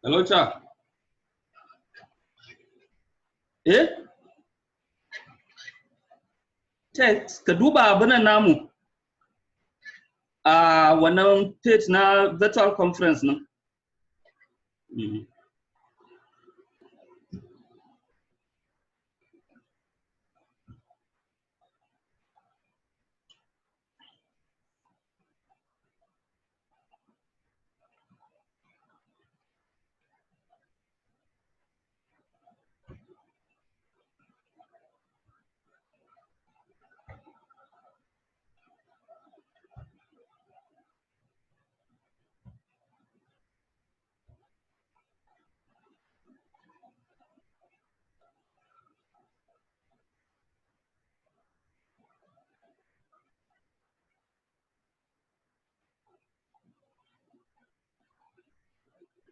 Hello, Cha. Eh? Text, ka duba abin namu. Wannan page na virtual conference nan.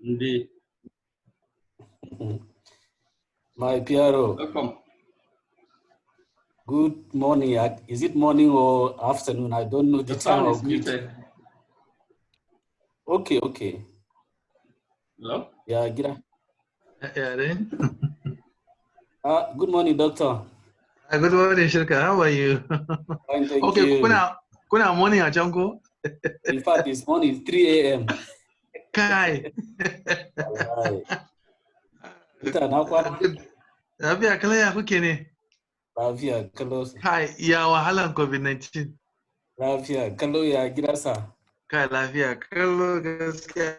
Indeed. My Piero. Welcome. Good morning. Is it morning or afternoon? I don't know the time of it. Okay. Hello? Yeah, Gira. Yeah, Good morning, doctor. Good morning, Shirka. How are you? Fine, thank okay, you. Kuna morning at Janko? In fact, it's morning, 3 a.m. Kai. Lafiya kala ya kuke ne? Lafiya kalo. Kai, ya wahalan COVID-19. Lafiya kalo ya gida sa. Kai, lafiya kalo gaskiya.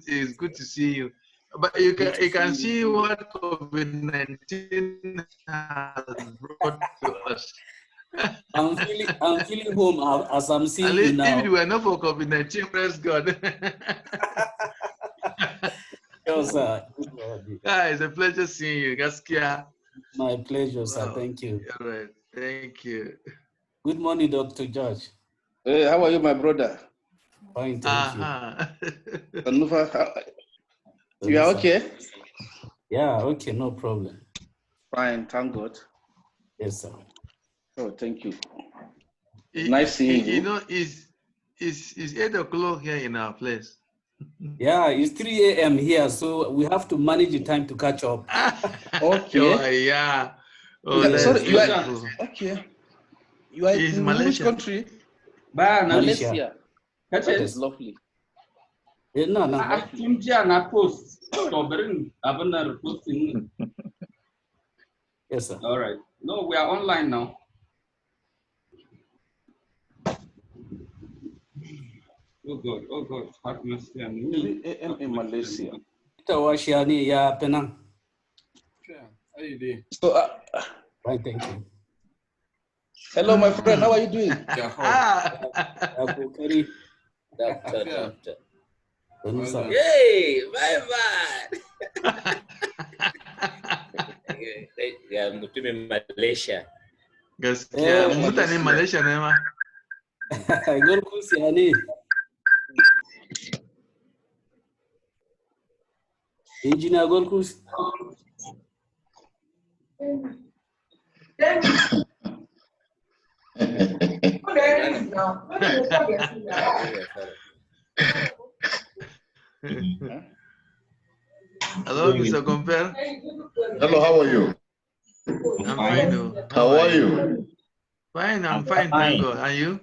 It's good to see you. But you can see what COVID-19 has brought to us. I'm feeling home as I'm seeing you now. If it were not for COVID-19, praise God. Yes, sir. It's a pleasure seeing you. Gaskia. My pleasure, sir. Thank you. All right. Thank you. Good morning, Dr. George. Hey, how are you, my brother? Fine, thank you. You are okay? Yeah, okay, no problem. Fine, thank God. Yes, sir. Oh, thank you. Nice seeing you. You know, it's 8 o'clock here in our place. Yeah, it's 3 a.m. here, so we have to manage the time to catch up. Okay. Oh, yeah. Oh, yeah, sorry, you are, okay. You are in which country? Malaysia. That is lovely. No. Yes, sir. All right. No, we are online now. Oh God. Have mercy on me. In Malaysia. Yeah, Penang. How you doing? So, right, thank you. Hello, my friend. How are you doing? Doctor. Yay, my man. Ya mutumin Malaysia. Gaskiya mutanen Malaysia ne ma. Golkus ya ne. Engineer Golkus. Hello, Mr. Compare. Hello, how are you? I'm fine. How are you? Fine, I'm fine, thank God. Are you?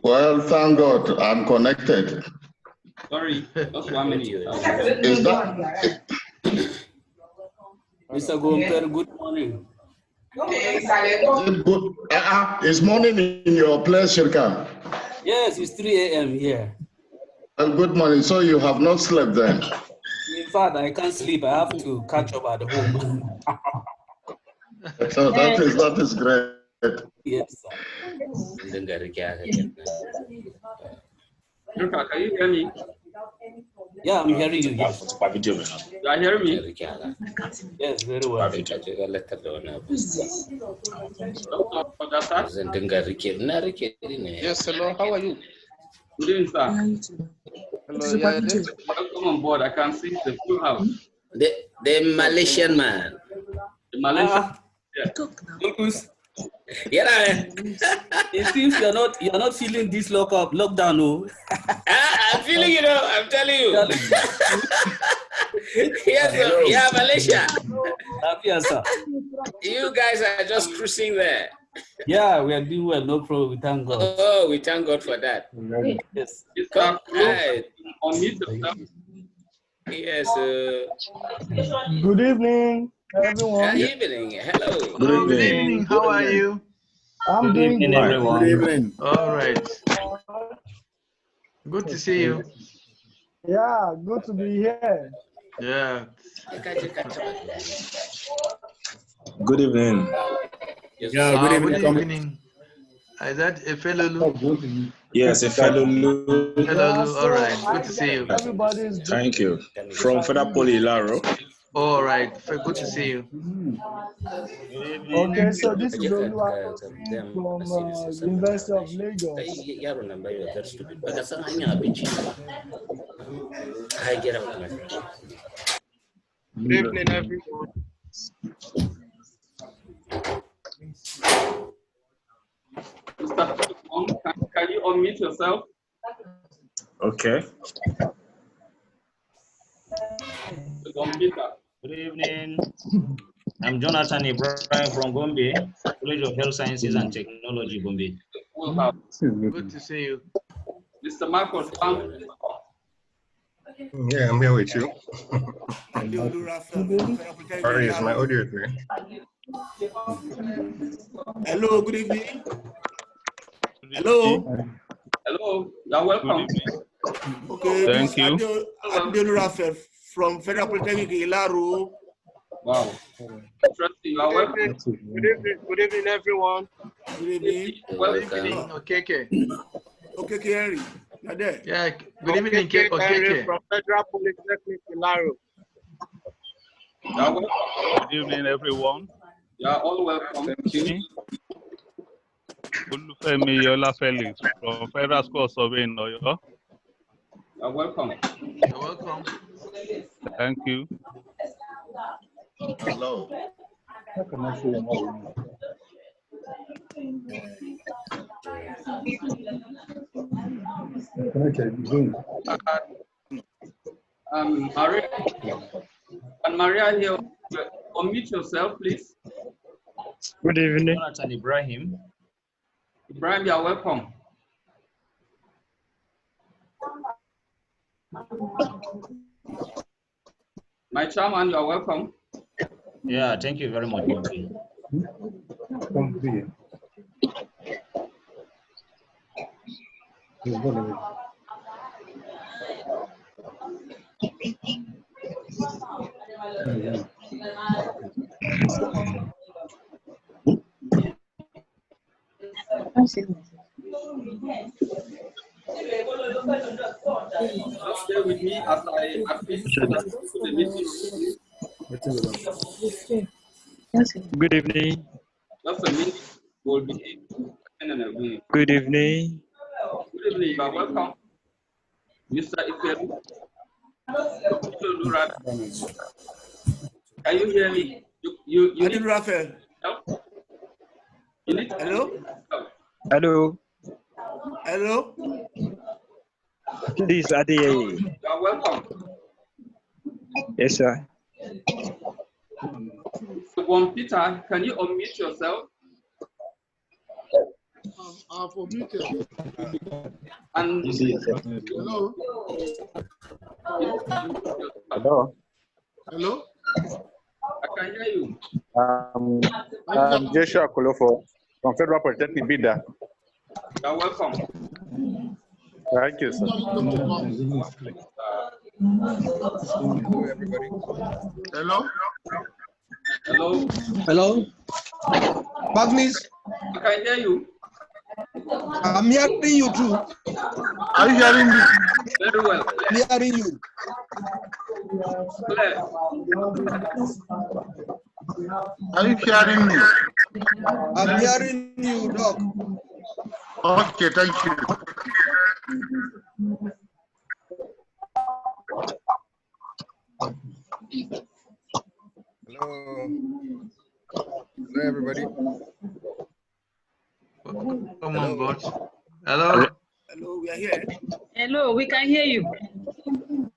Well, thank God, I'm connected. Sorry, that's 1 minute. Is that? Mr. Compare, good morning. Good. It's morning in your place, Shirka. Yes, it's 3 a.m. here. Well, good morning. So you have not slept then? In fact, I can't sleep. I have to catch up at home. So that is great. Yes, sir. Luka, can you hear me? Yeah, I'm hearing you. Yes. You are hearing me? Yes, very well. Yes, hello. How are you? Good evening, sir. Hello, yeah. Welcome on board. I can see the full house. The Malaysian man. The Malaysian. Yeah. It seems you're not feeling this lockdown, no? I'm feeling, you know, I'm telling you. Yes, yeah, Malaysia. You guys are just cruising there. Yeah, we are doing well, no problem. We thank God. Oh, we thank God for that. Yes. Come, right. Unmute yourself. Yes. Good evening, Good everyone. evening. Hello. Good evening. How are you? I'm Good doing evening, good. everyone. Good evening. All right. Good to see you. Yeah, good to be here. Yeah. Good evening. Yes. Yeah, good Good evening. evening. Is that a fellow Lu? Yes, a fellow Lu. Hello, Yeah, Lu. All right. so Good to see you. everybody's doing. Thank you. From Plapoly, Laro. All right. Good to see you. Okay, so this is Olua from University of Lagos. That's stupid. But that's not I get out, my friend. Good evening, everyone. Can you unmute yourself? Okay. Good evening. I'm Jonathan Ibrahim from Gombe, College of Health Sciences and Technology, Gombe. Good to see you. Mr. Marcos, Yeah, I'm here with you. Sorry, is my audio here? Hello, good evening. Hello. hello, you're welcome. Okay, Thank you. Abdul Rafael from Federal Polytechnic Ilaru. Wow. Interesting. You are welcome. Good evening, everyone. Good evening. Welcome. Okay. Okay, Henry. You're there. Yeah. Good evening, Okay. Okay. From Federal Polytechnic Ilaru. You are welcome. Good evening, everyone. You are all welcome. Thank you. Olufemi Yola Felix from Federal School of Surveying, Oyo. You are welcome. You're welcome. Thank you. Hello. Maria, and Maria here, unmute yourself, please. Good evening. Jonathan Ibrahim. Ibrahim, you are welcome. My chairman, you are welcome. Yeah, thank you very much. Stay with me as I assist to the meeting. Good evening. Just a minute, we'll be in a minute. Good evening. Good evening, you are welcome. Mr. Ifeolu. Can you hear me? You need Rafael. help? You need Hello? Hello. Hello? This is Adi. You are welcome. Yes, sir. One Peter, can you unmute yourself? I'm unmuted. And Hello? Hello. Hello? I can hear you. I'm Joshua Kolofo from Federal Polytechnic Bida. You are welcome. Thank you, sir. Hello, everybody. Hello? Hello. Hello? Magnus? I can hear you. I'm hearing you too. Are you hearing me? Very well. I'm hearing you. Clear. Are you hearing me? I'm hearing you, Doc. Okay, thank you. Hello. Hello, everybody. Come on, board. Hello. Hello, we are here. Hello, we can hear you.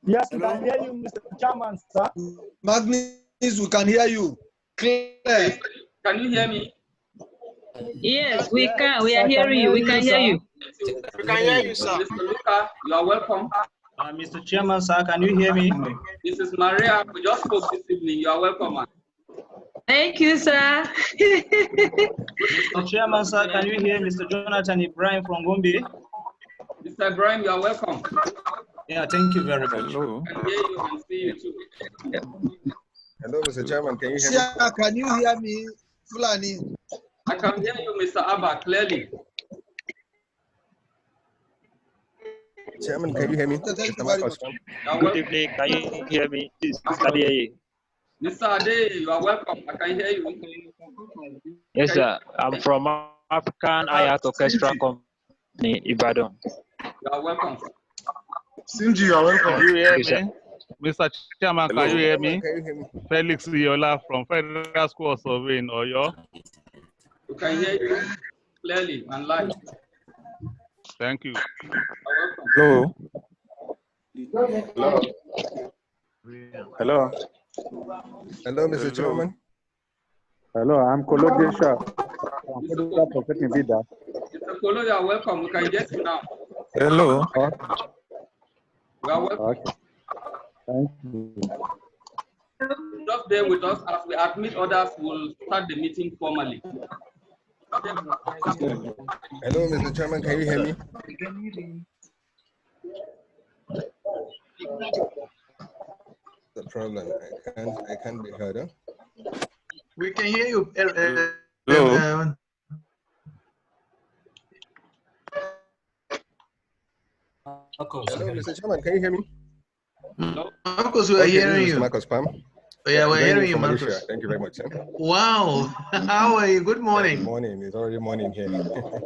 Yes, we can hear you, Mr. Chairman, sir. Magnus, we can hear you. Clear. Can you hear me? Yes, we can. We are hearing you. We can hear you. We can hear you, sir. Mr. Luca, you are welcome. Mr. Chairman, sir, can you hear me? This is Maria. We just spoke this evening. You are welcome, man. Thank you, sir. Mr. Chairman, sir, can you hear Mr. Jonathan Ibrahim from Gombe? Mr. Ibrahim, you are welcome. Yeah, thank you very much. Hello. I can hear you and see you too. Hello, Mr. Chairman. Can you hear me? Sia, can you hear me, Fulani? I can hear you, Mr. Abba, clearly. Chairman, can you hear me? Thank Mr. you very Marcos. much. Good evening. Can you hear me? This is Mr. Ade. Mr. Ade, you are welcome. I can hear you. Yes, sir. I'm from African Ayat Orchestra Company, Ibadan. You are welcome. Sinji, you are welcome. Can you hear Yes, me? sir. Mr. Chairman, Hello. can you hear me? Can you hear me? Felix Yola from Federal School of Surveying, Oyo. We can hear you clearly and live. Thank you. Hello. Hello. Hello. Hello, Mr. Chairman. Hello, I'm Kolo Joshua from Federal Polytechnic Vida. Mr. Kolo, you are welcome. We can get you now. Hello. You are welcome. Okay. Thank you. Just bear with us as we admit others. We'll start the meeting formally. Hello, Mr. Chairman. Can you hear me? The problem. I can't be heard. Huh? We can hear you. Hello. Hello, Mr. Chairman. Can you hear me? Marcos, we are hearing you. Marcos Pam. Yeah, we're hearing you, Malaysia. Marcos. Thank you very much. Sir. Wow. How are you? Good morning. Good morning. It's already morning here.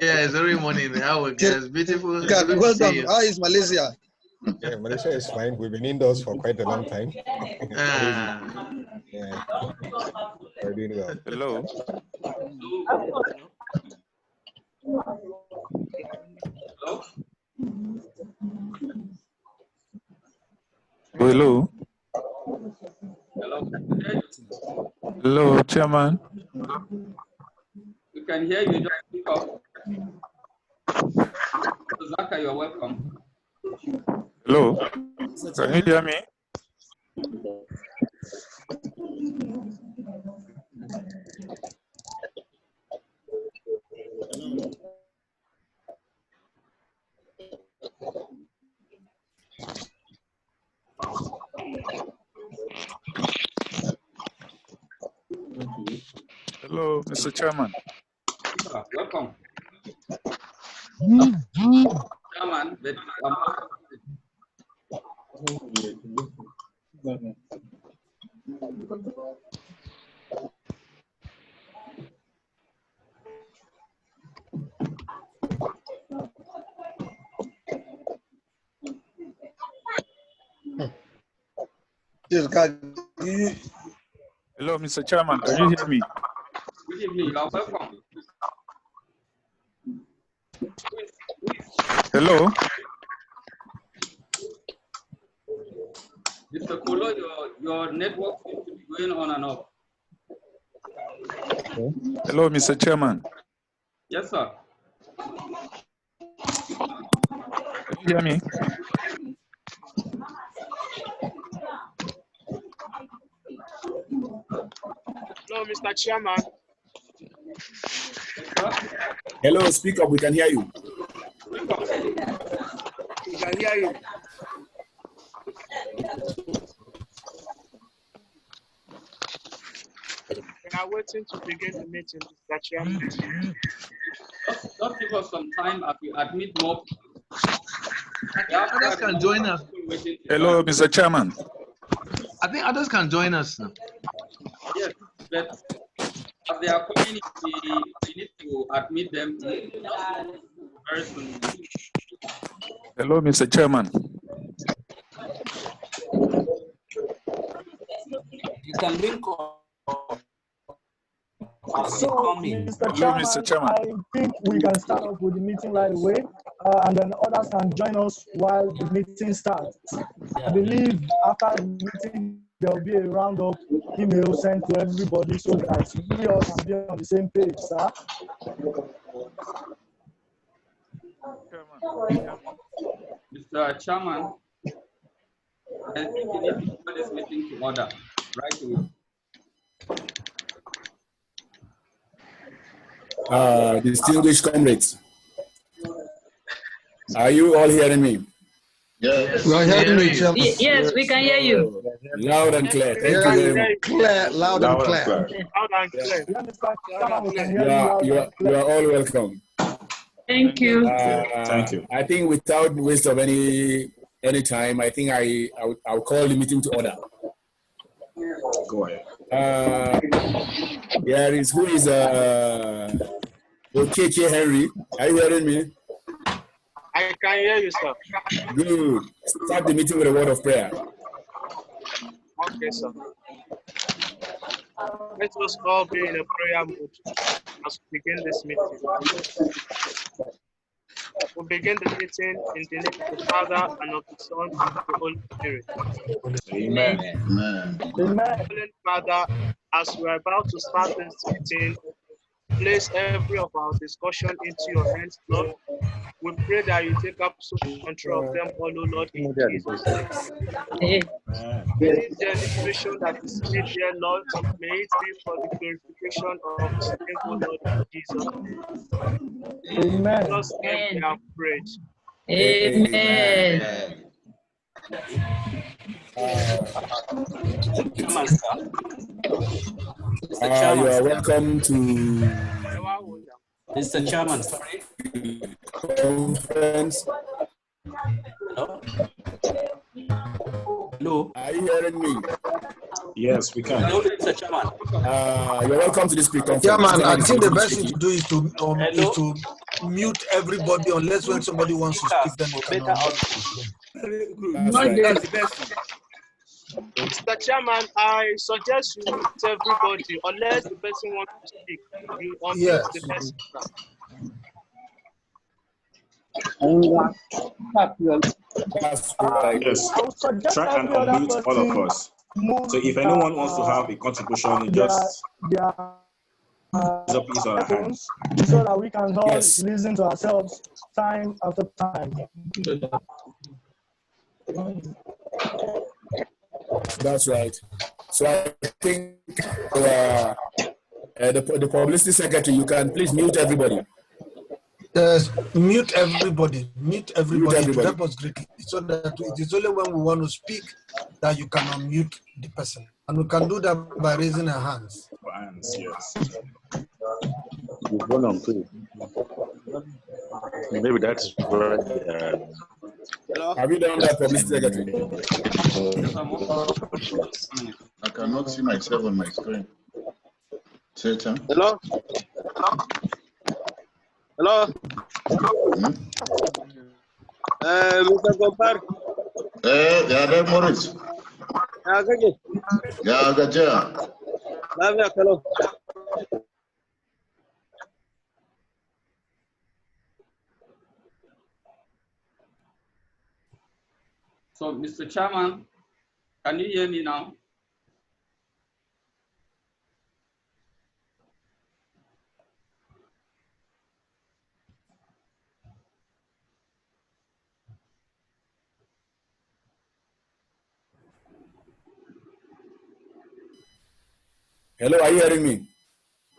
Yeah, it's early morning. How are you? It's beautiful. Good to Welcome. see you. How is Malaysia? Yeah, Malaysia is fine. We've been indoors for quite a long time. Yeah. We're doing well. Hello. Hello. Hello. Hello, Chairman. We can hear you. Just speak up. Zaka, you are welcome. Hello. Can you hear me? Hello, Mr. Chairman. Welcome. Chairman, but Hello, Mr. Chairman. Can you hear me? good evening. You are welcome. Hello. Mr. Kolo, your network seems to be going on and off. Hello, Mr. Chairman. Yes, sir. Can you hear me? Hello, Mr. Chairman. Hello, speak up. We can hear you. We can hear you. We are waiting to begin the meeting, Mr. Chairman. Just give us some time as we admit more. Others can join us. Hello, Mr. Chairman. I think others can join us now. Yes, but as they are coming, we need to admit them very soon. Hello, Mr. Chairman. You can link up. So, Mr. Chairman, I think we can start off with the meeting right away. and then others can join us while the meeting starts. I believe after the meeting, there will be a roundup email sent to everybody so that we all can be on the same page, sir. Mr. Chairman, I think we need to put this meeting to order right away. Distinguished comrades, are you all hearing me? Yes. We are hearing you, Chairman. Yes, we can hear you. Loud and clear. Thank you very much. Clear, loud and clear. You are all welcome. Thank you. Thank you. I think without waste of any time, I think I'll call the meeting to order. Go ahead. Who is KK Henry? Are you hearing me? I can hear you, sir. Good. Start the meeting with a word of prayer. Okay, sir. Let us all be in a prayer mood as we begin this meeting. We begin the meeting in the name of the Father and of the Son and of the Holy Spirit. Amen. Heavenly Father, as we are about to start this meeting, place every of our discussion into your hands, Lord. We pray that you take absolute control of them all, O Lord, in Jesus' name. Any deliberation that is made here, Lord, may it be for the glorification of His name, O Lord, in Jesus' name. Amen. In Jesus' name we have prayed. Amen. You are welcome to Mr. Chairman, sorry. Conference. Hello. Are you hearing me? Yes, we can. Hello, Mr. Chairman. You're welcome to this pre-conference. Yeah, man, I think the best thing to do is to mute everybody unless when somebody wants to speak, then we can That's right. Mr. Chairman, I suggest you mute everybody unless the person wants to speak. You unmute the person. That's right. Yes. Try and unmute all of us. So if anyone wants to have a contribution, just raise up his or her hands. So that we can all listen to ourselves time after time. That's right. So I think the publicity secretary, you can please mute everybody. Yes, mute everybody. Mute everybody. It will help us greatly. So that it is only when we want to speak that you can unmute the person. And we can do that by raising our hands. Hands, yes. Maybe that's right. Have you done that, publicity secretary? I cannot see myself on my screen. Satan. Hello? Hello? Mr. Kompar. Ya dai Morris. Ya kake? Ya gajiya. Lafiya kalau. So, Mr. Chairman, can you hear me now? Hello, are you hearing me?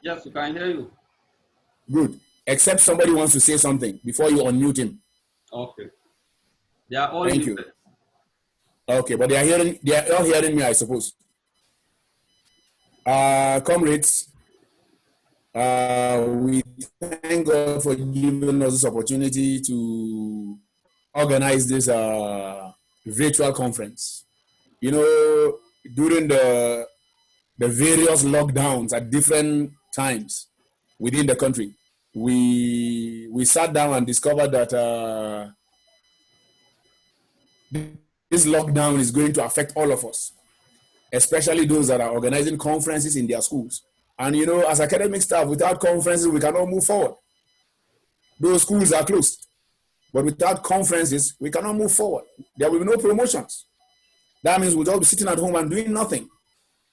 Yes, we can hear you. Good. Except somebody wants to say something before you unmute him. Okay. They are all Thank muted. you. Okay, but they are all hearing me, I suppose. Comrades, we thank God for giving us this opportunity to organize this virtual conference. You know, during the various lockdowns at different times within the country, we sat down and discovered that this lockdown is going to affect all of us, especially those that are organizing conferences in their schools. And you know, as academic staff, without conferences, we cannot move forward. Those schools are closed. But without conferences, we cannot move forward. There will be no promotions. That means we'll all be sitting at home and doing nothing.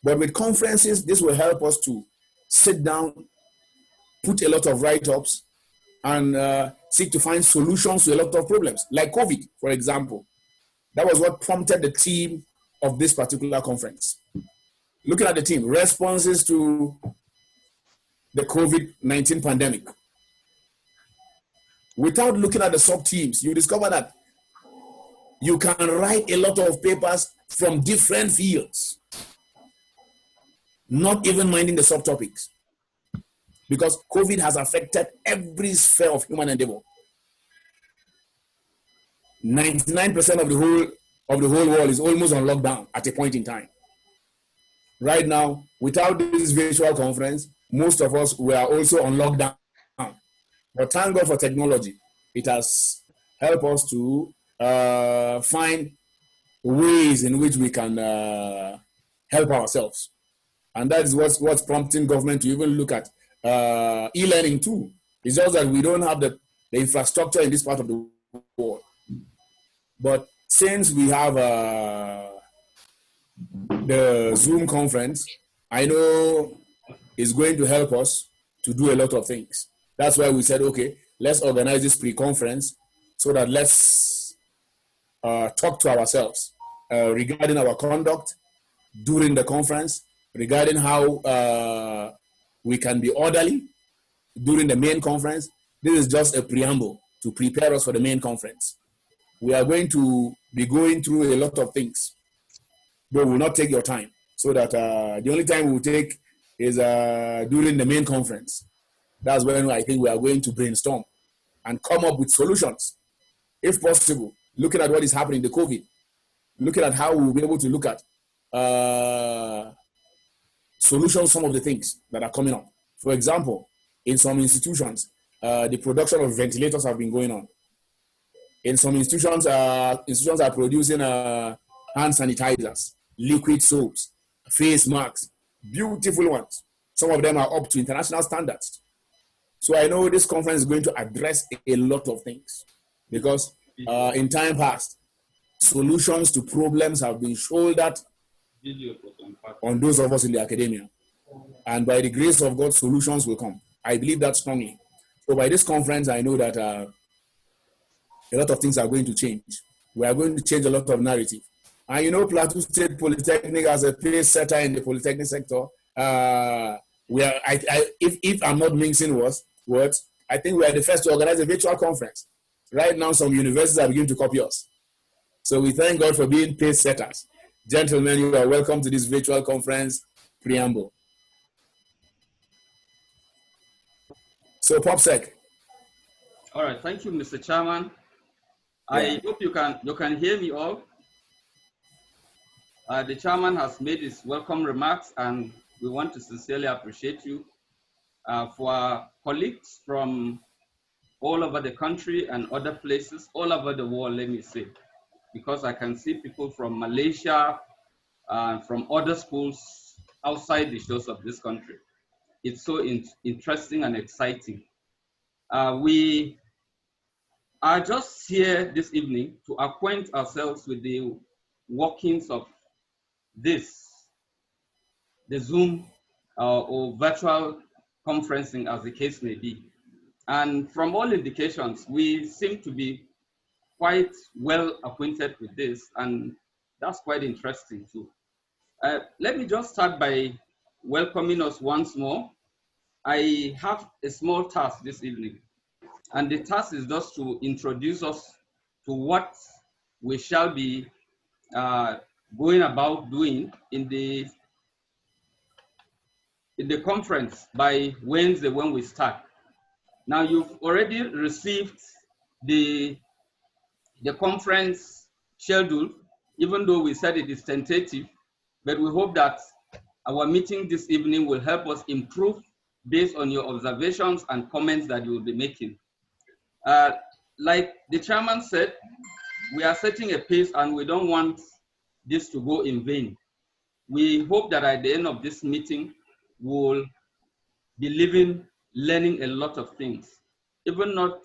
But with conferences, this will help us to sit down, put a lot of write-ups, and seek to find solutions to a lot of problems, like COVID, for example. That was what prompted the theme of this particular conference. Looking at the theme, responses to the COVID-19 pandemic. Without looking at the sub-themes, you discover that you can write a lot of papers from different fields, not even minding the subtopics, because COVID has affected every sphere of human endeavor. 99% of the whole world is almost on lockdown at a point in time. Right now, without this virtual conference, most of us were also on lockdown. But thank God for technology. It has helped us to find ways in which we can help ourselves. And that is what's prompting government to even look at e-learning too. It's just that we don't have the infrastructure in this part of the world. But since we have the Zoom conference, I know it's going to help us to do a lot of things. That's why we said, okay, let's organize this pre-conference so that let's talk to ourselves regarding our conduct during the conference, regarding how we can be orderly during the main conference. This is just a preamble to prepare us for the main conference. We are going to be going through a lot of things, but we will not take your time. So that the only time we will take is during the main conference. That's when I think we are going to brainstorm and come up with solutions, if possible, looking at what is happening, the COVID, looking at how we will be able to look at solutions, some of the things that are coming up. For example, in some institutions, the production of ventilators have been going on. In some institutions are producing hand sanitizers, liquid soaps, face masks, beautiful ones. Some of them are up to international standards. So I know this conference is going to address a lot of things, because in time past, solutions to problems have been shouldered on those of us in the academia. And by the grace of God, solutions will come. I believe that strongly. So by this conference, I know that a lot of things are going to change. We are going to change a lot of narrative. And you know, Plateau State Polytechnic as a pace setter in the Polytechnic sector, if I'm not mixing words, I think we are the first to organize a virtual conference. Right now, some universities are beginning to copy us. So we thank God for being pace setters. Gentlemen, you are welcome to this virtual conference preamble. So, PopSec. All right, thank you, Mr. Chairman. I hope you can hear me all. The chairman has made his welcome remarks, and we want to sincerely appreciate you. For our colleagues from all over the country and other places, all over the world, let me say, because I can see people from Malaysia and from other schools outside the shores of this country. It's so interesting and exciting. We are just here this evening to acquaint ourselves with the workings of the Zoom or virtual conferencing, as the case may be. And from all indications, we seem to be quite well acquainted with this, and that's quite interesting too. Let me just start by welcoming us once more. I have a small task this evening, and the task is just to introduce us to what we shall be going about doing in the conference by Wednesday when we start. Now, you've already received the conference schedule, even though we said it is tentative, but we hope that our meeting this evening will help us improve based on your observations and comments that you will be making. Like the chairman said, we are setting a pace and we don't want this to go in vain. We hope that at the end of this meeting, we'll be learning a lot of things, even not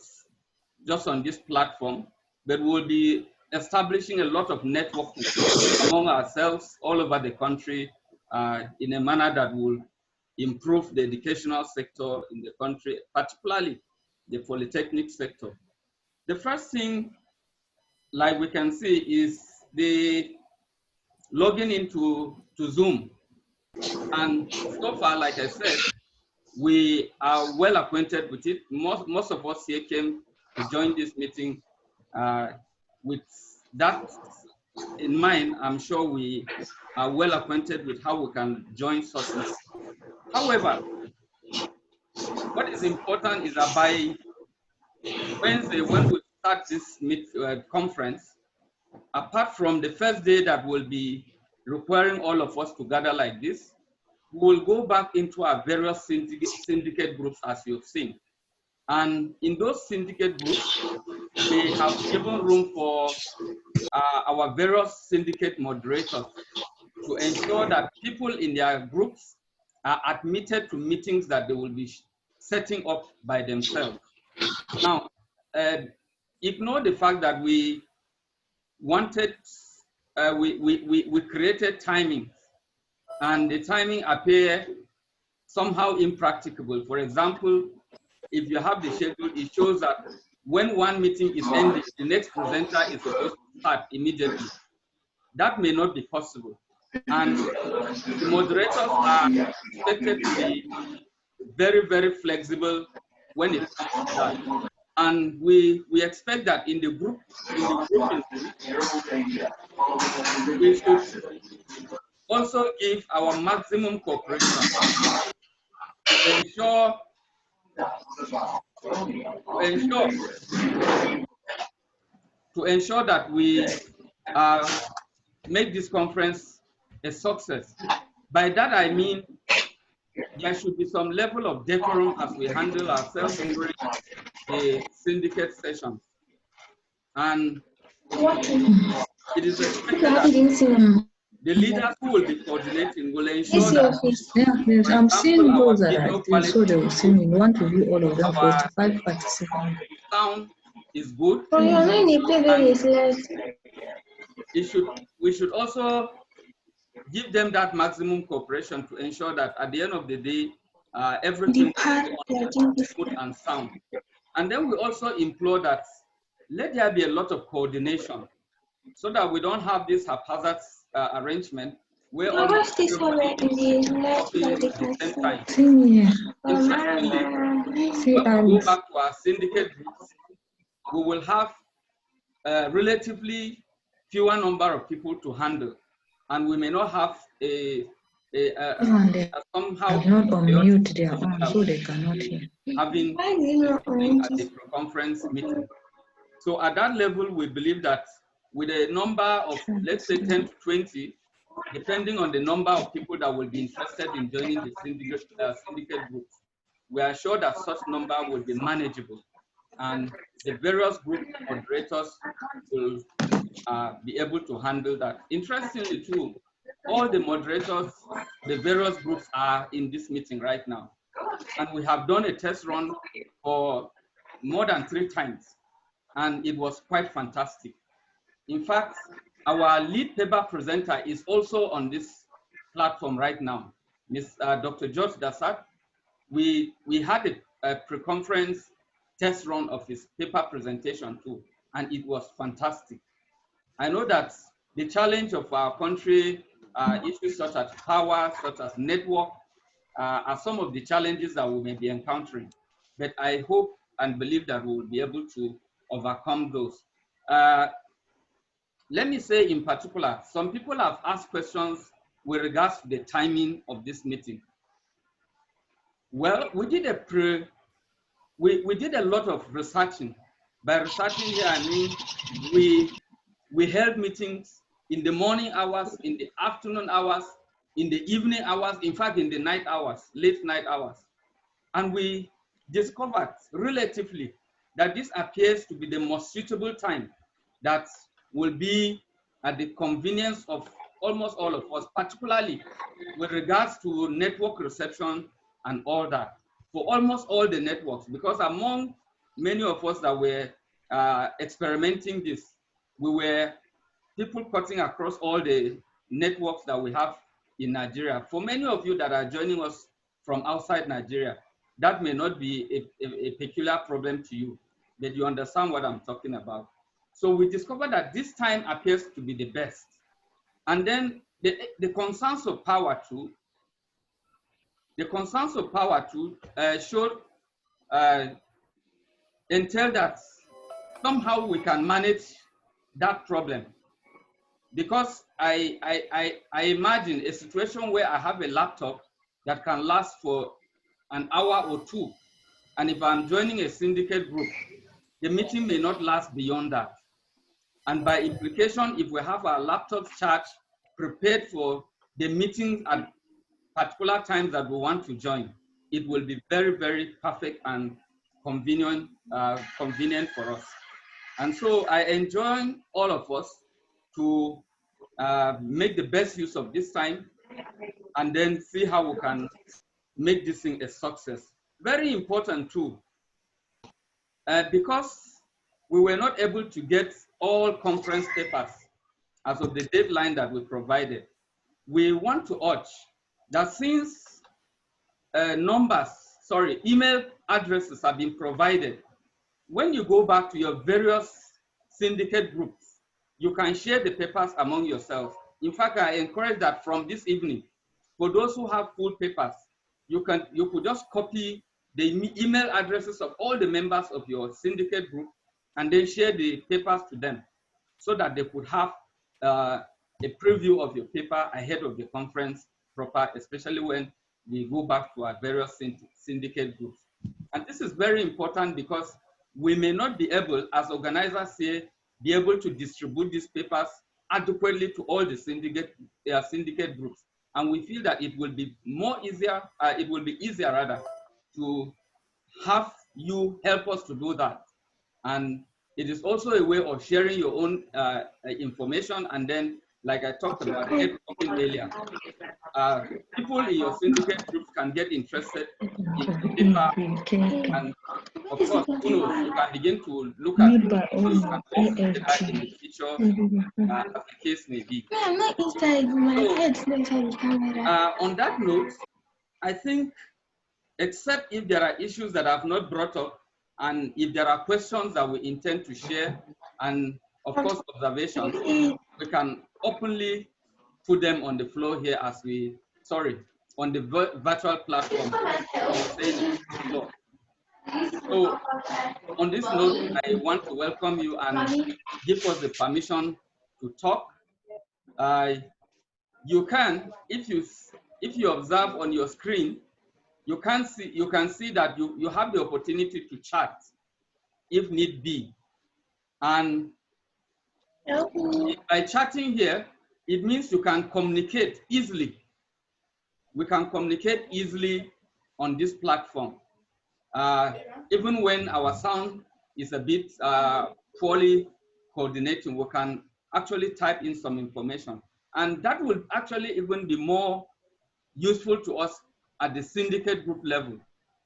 just on this platform, but we'll be establishing a lot of networking among ourselves all over the country in a manner that will improve the educational sector in the country, particularly the polytechnic sector. The first thing, like we can see, is the logging into Zoom. And so far, like I said, we are well acquainted with it. Most of us here came to join this meeting with that in mind. I'm sure we are well acquainted with how we can join such meetings. However, what is important is that by Wednesday, when we start this conference, apart from the first day that will be requiring all of us to gather like this, we will go back into our various syndicate groups, as you've seen. And in those syndicate groups, we have given room for our various syndicate moderators to ensure that people in their groups are admitted to meetings that they will be setting up by themselves. Now, ignore the fact that we wanted, we created timing, and the timing appear somehow impracticable. For example, if you have the schedule, it shows that when one meeting is ending, the next presenter is supposed to start immediately. That may not be possible. And the moderators are expected to be very, very flexible when it comes to that. And we expect that in the group, we should also give our maximum cooperation to ensure that we make this conference a success. By that I mean there should be some level of decorum as we handle ourselves during the syndicate sessions. And it is expected that the leaders who will be coordinating will ensure that, yes, I'm seeing those that video are so they will send me. You want to view all of them for our 5 participants. sound is good. We should also give them that maximum cooperation to ensure that at the end of the day, everything is smooth and sound. And then we also implore that let there be a lot of coordination so that we don't have this haphazard arrangement where almost everybody is talking at the same time. Interestingly, when we go back to our syndicate groups, we will have a relatively fewer number of people to handle, and we may not have somehow not unmute their own, so they cannot hear. Having at the conference meeting. So at that level, we believe that with a number of, let's say 10 to 20, depending on the number of people that will be interested in joining the syndicate groups, we are sure that such number will be manageable. And the various group moderators will be able to handle that. Interestingly too, all the moderators, the various groups are in this meeting right now. And we have done a test run for more than 3 times. And it was quite fantastic. In fact, our lead paper presenter is also on this platform right now, Dr. George Dassat. We had a pre-conference test run of his paper presentation too, and it was fantastic. I know that the challenge of our country, issues such as power, such as network, are some of the challenges that we may be encountering. But I hope and believe that we will be able to overcome those. Let me say in particular, some people have asked questions with regards to the timing of this meeting. Well, we did a lot of researching. By researching here, I mean we held meetings in the morning hours, in the afternoon hours, in the evening hours, in fact, in the night hours, late night hours. And we discovered relatively that this appears to be the most suitable time that will be at the convenience of almost all of us, particularly with regards to network reception and all that, for almost all the networks, because among many of us that were experimenting this. We were people cutting across all the networks that we have in Nigeria. For many of you that are joining us from outside Nigeria, that may not be a peculiar problem to you, but you understand what I'm talking about. So we discovered that this time appears to be the best. And then the concerns of power too, showed entail that somehow we can manage that problem. Because I imagine a situation where I have a laptop that can last for an hour or two. And if I'm joining a syndicate group, the meeting may not last beyond that. And by implication, if we have our laptops charged, prepared for the meeting at particular times that we want to join, it will be very, very perfect and convenient for us. And so I enjoin all of us to make the best use of this time and then see how we can make this thing a success. Very important too, because we were not able to get all conference papers as of the deadline that we provided. We want to urge that since email addresses have been provided, when you go back to your various syndicate groups, you can share the papers among yourselves. In fact, I encourage that from this evening, for those who have full papers, you could just copy the email addresses of all the members of your syndicate group and then share the papers to them so that they could have a preview of your paper ahead of the conference proper, especially when we go back to our various syndicate groups. And this is very important because we may not be able, as organizers say, be able to distribute these papers adequately to all the syndicate groups. And we feel that it will be easier rather to have you help us to do that. And it is also a way of sharing your own information. And then, like I talked about earlier, people in your syndicate groups can get interested in paper. And of course, who knows, you can begin to look at it, so you can also in the future, as the case may be. On that note, I think, except if there are issues that I have not brought up, and if there are questions that we intend to share, and of course observations, we can openly put them on the floor here on the virtual platform. So on this note, I want to welcome you and give us the permission to talk. You can, if you observe on your screen, you can see that you have the opportunity to chat if need be. And by chatting here, it means you can communicate easily. We can communicate easily on this platform. Even when our sound is a bit poorly coordinating, we can actually type in some information. And that will actually even be more useful to us at the syndicate group level.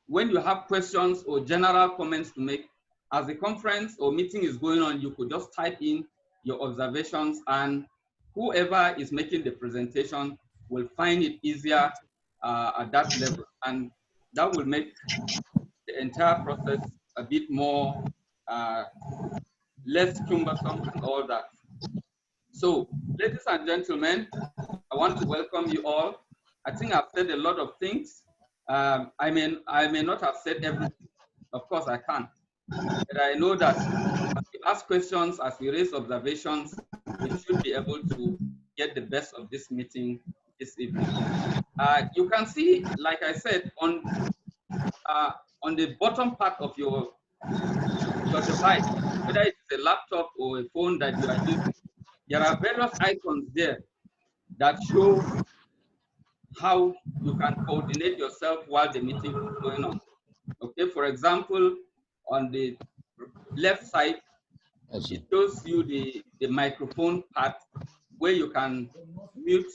When you have questions or general comments to make, as the conference or meeting is going on, you could just type in your observations, and whoever is making the presentation will find it easier at that level. And that will make the entire process a bit more, less cumbersome and all that. So, ladies and gentlemen, I want to welcome you all. I think I've said a lot of things. I may not have said everything. Of course, I can't. But I know that as we ask questions, as we raise observations, we should be able to get the best of this meeting this evening. You can see, like I said, on the bottom part of your device, whether it's a laptop or a phone that you are using, there are various icons there that show how you can coordinate yourself while the meeting is going on. Okay, for example, on the left side, it shows you the microphone part where you can mute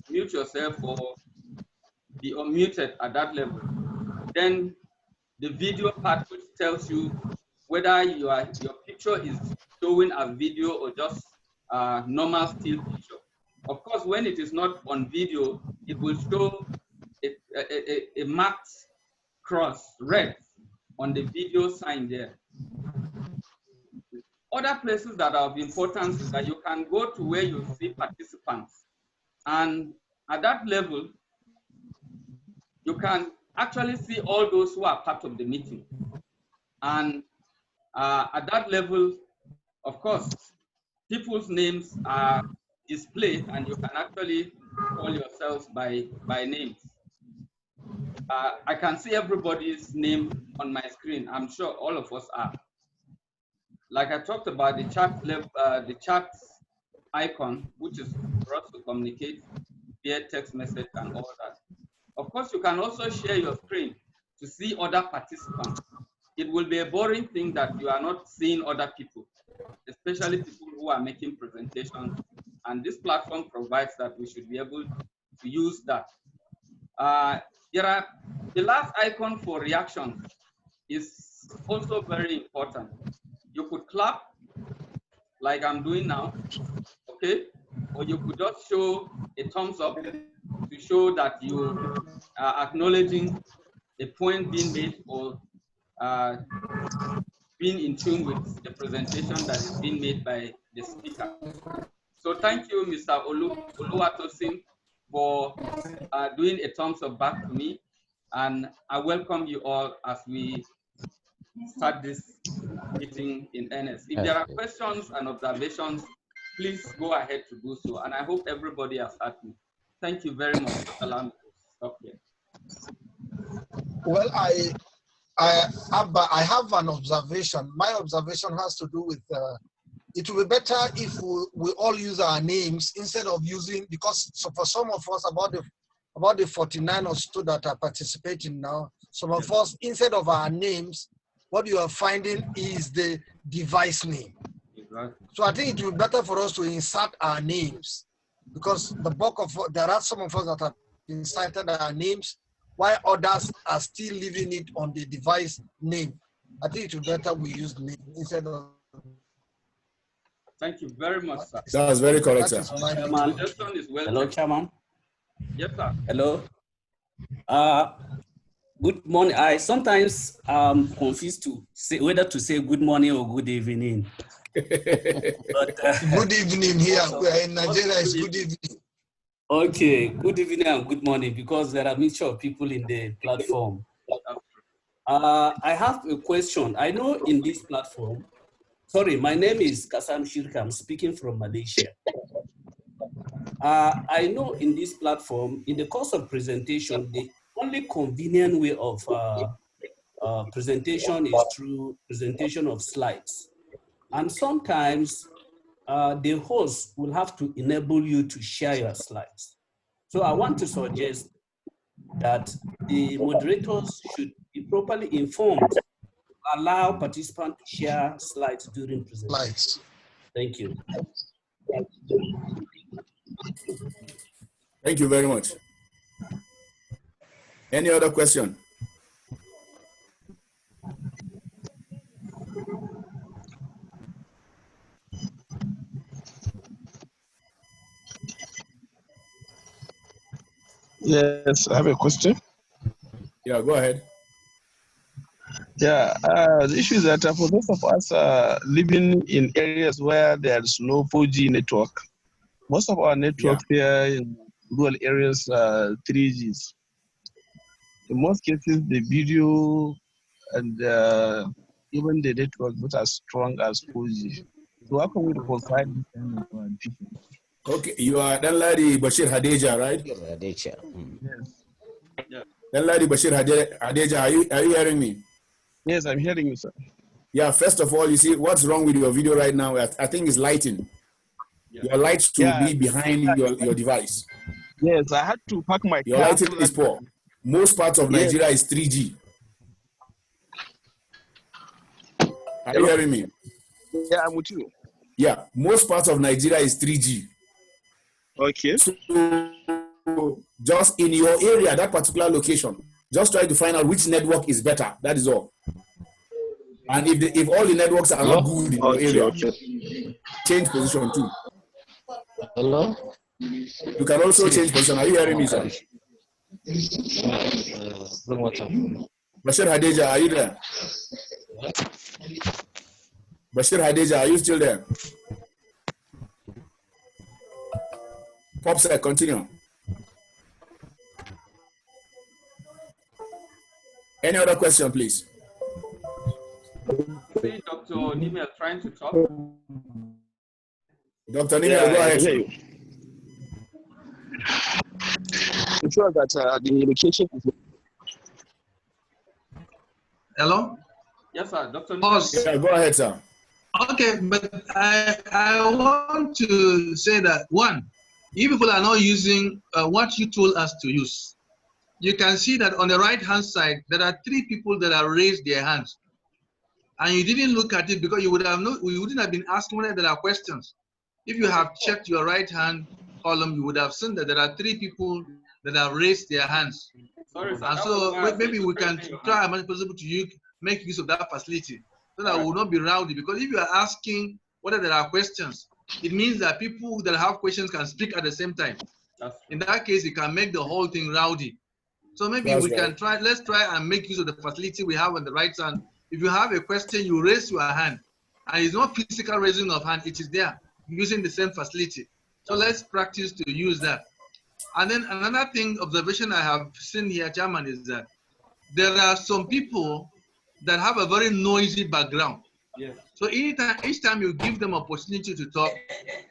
yourself or be unmuted at that level. Then the video part, which tells you whether your picture is showing a video or just a normal still picture. Of course, when it is not on video, it will show a marked cross, red, on the video sign there. Other places that are of importance is that you can go to where you see participants. And at that level, you can actually see all those who are part of the meeting. And at that level, of course, people's names are displayed and you can actually call yourselves by names. I can see everybody's name on my screen. I'm sure all of us are. Like I talked about the chat icon, which is for us to communicate via text message and all that. Of course, you can also share your screen to see other participants. It will be a boring thing that you are not seeing other people, especially people who are making presentations. And this platform provides that we should be able to use that. The last icon for reactions is also very important. You could clap like I'm doing now, okay? Or you could just show a thumbs up to show that you are acknowledging a point being made or being in tune with the presentation that is being made by the speaker. So thank you, Mr. Oluwatosin, for doing a thumbs up back to me. And I welcome you all as we start this meeting in earnest. If there are questions and observations, please go ahead to do so. And I hope everybody has heard me. Thank you very much. Allow me to stop here. Well, I have an observation. My observation has to do with it will be better if we all use our names instead of using, because for some of us, about the 49 or so that are participating now, some of us, instead of our names, what you are finding is the device name. Exactly. So I think it will be better for us to insert our names, because the bulk of, there are some of us that have inserted our names, while others are still leaving it on the device name. I think it will be better we use name instead of. Thank you very much, sir. That was very correct, sir. Chairman. Hello, Chairman. Yes, sir. Hello. Good morning. I sometimes confused to say whether to say good morning or good evening. But, good evening here. We are in Nigeria. It's good evening. Okay, good evening and good morning, because there are a mixture of people in the platform. I have a question. I know in this platform, sorry, my name is Kasam Shirka. I'm speaking from Malaysia. I know in this platform, in the course of presentation, the only convenient way of presentation is through presentation of slides. And sometimes the host will have to enable you to share your slides. So I want to suggest that the moderators should be properly informed to allow participants to share slides during presentation. Thank you. Thank you very much. Any other question? Yes, I have a question. Yeah, go ahead. Yeah, the issue is that for those of us living in areas where there's no 4G network, most of our networks here in rural areas are 3Gs. In most cases, the video and even the network not as strong as 4G. So how can we reconcile this kind of difference? Okay, you are Ladi Bashir Hadeja, right? Hadeja. Yes. Ladi Bashir Hadeja, are you hearing me? Yes, I'm hearing you, sir. Yeah, first of all, you see what's wrong with your video right now? I think it's lighting. Yeah. Your lights should be behind your device. Yes, I had to park my car. Your lighting is poor. Most parts of Nigeria is 3G. Are you hearing me? Yeah, I'm with you. Yeah, most parts of Nigeria is 3G. Okay. So just in your area, that particular location, just try to find out which network is better. That is all. And if all the networks are not good in your area, Okay. change position too. Hello? You can also change position. Are you hearing me, sir? Bashir Hadeja, are you there? Bashir Hadeja, are you still there? Popsec, continue. Any other question, please? See Dr. Nimel trying to talk. Dr. Nimel, go ahead. I'm sure that the location is. Hello? Yes, sir. Dr. Nimel. Yeah, go ahead, sir. Okay, but I want to say that, one, you people are not using what you told us to use. You can see that on the right-hand side, there are 3 people that have raised their hands. And you didn't look at it because you would have we wouldn't have been asking whether there are questions. If you have checked your right-hand column, you would have seen that there are 3 people that have raised their hands. Sorry, sir. And so maybe we can try as much as possible to make use of that facility so that we will not be rowdy. Because if you are asking whether there are questions, it means that people that have questions can speak at the same time. In that case, it can make the whole thing rowdy. So maybe we can try, let's try and make use of the facility we have on the right hand. If you have a question, you raise your hand. And it's not physical raising of hand, it is there, using the same facility. So let's practice to use that. And then another thing, observation I have seen here, Chairman, is that there are some people that have a very noisy background. Yes. So each time you give them opportunity to talk,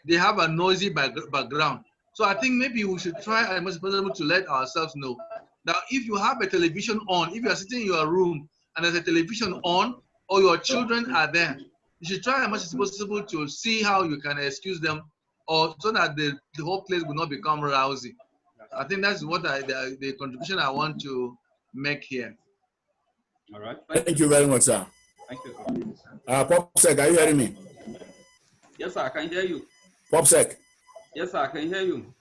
they have a noisy background. So I think maybe we should try as much as possible to let ourselves know that if you have a television on, if you are sitting in your room and there's a television on, or your children are there, you should try as much as possible to see how you can excuse them, or so that the whole place will not become rousy. I think that's what the contribution I want to make here. All right. Thank you very much, sir. Thank you, sir. Popsec, are you hearing me? Yes, sir, I can hear you. Popsec. Yes, sir, I can hear you.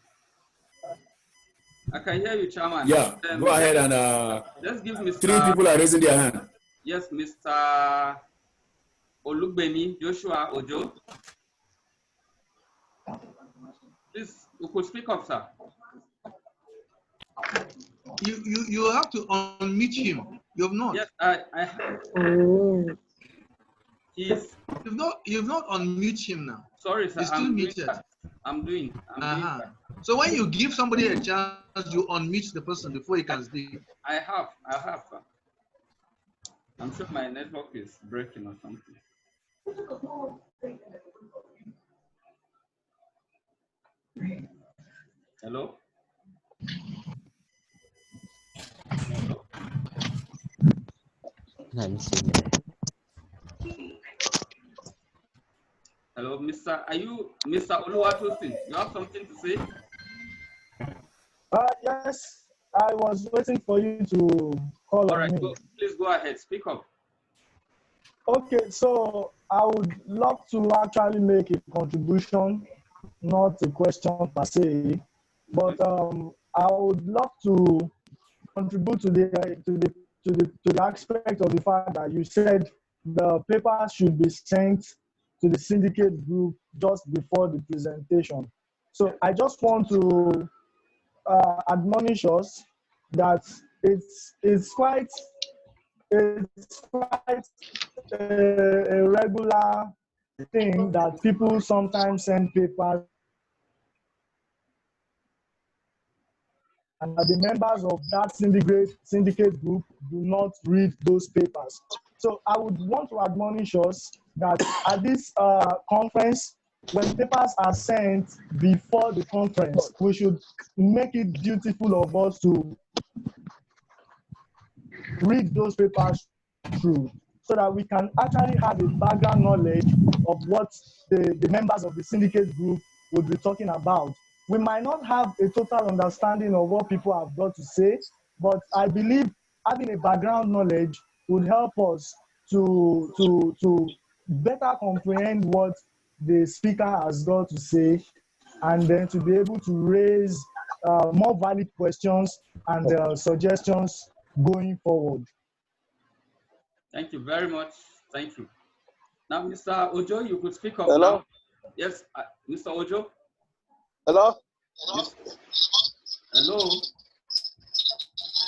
I can hear you, Chairman. Yeah, go ahead and let's give Mr. 3 people are raising their hand. Yes, Mr. Olugbemi Joshua Ojo. Please, you could speak up, sir. You have to unmute him. You have not. Yes, I have. Yes. You've not unmute him now. Sorry, sir. He's still muted. I'm doing that. So when you give somebody a chance, you unmute the person before he can speak. I have, sir. I'm sure my network is breaking or something. Hello? Hello, Mr. Oluwatosin? You have something to say? Yes, I was waiting for you to call All on right, me. please go ahead, speak up. Okay, so I would love to actually make a contribution, not a question per se, but I would love to contribute to the aspect of the fact that you said the paper should be sent to the syndicate group just before the presentation. So I just want to admonish us that it's quite a regular thing that people sometimes send papers and the members of that syndicate group do not read those papers. So I would want to admonish us that at this conference, when papers are sent before the conference, we should make it dutiful of us to read those papers through so that we can actually have a background knowledge of what the members of the syndicate group would be talking about. We might not have a total understanding of what people have got to say, but I believe having a background knowledge would help us to better comprehend what the speaker has got to say, and then to be able to raise more valid questions and suggestions going forward. Thank you very much, Thank you. Now, Mr. Ojo, you could speak up Hello? now. Yes, Mr. Ojo. Hello? Yes. Hello.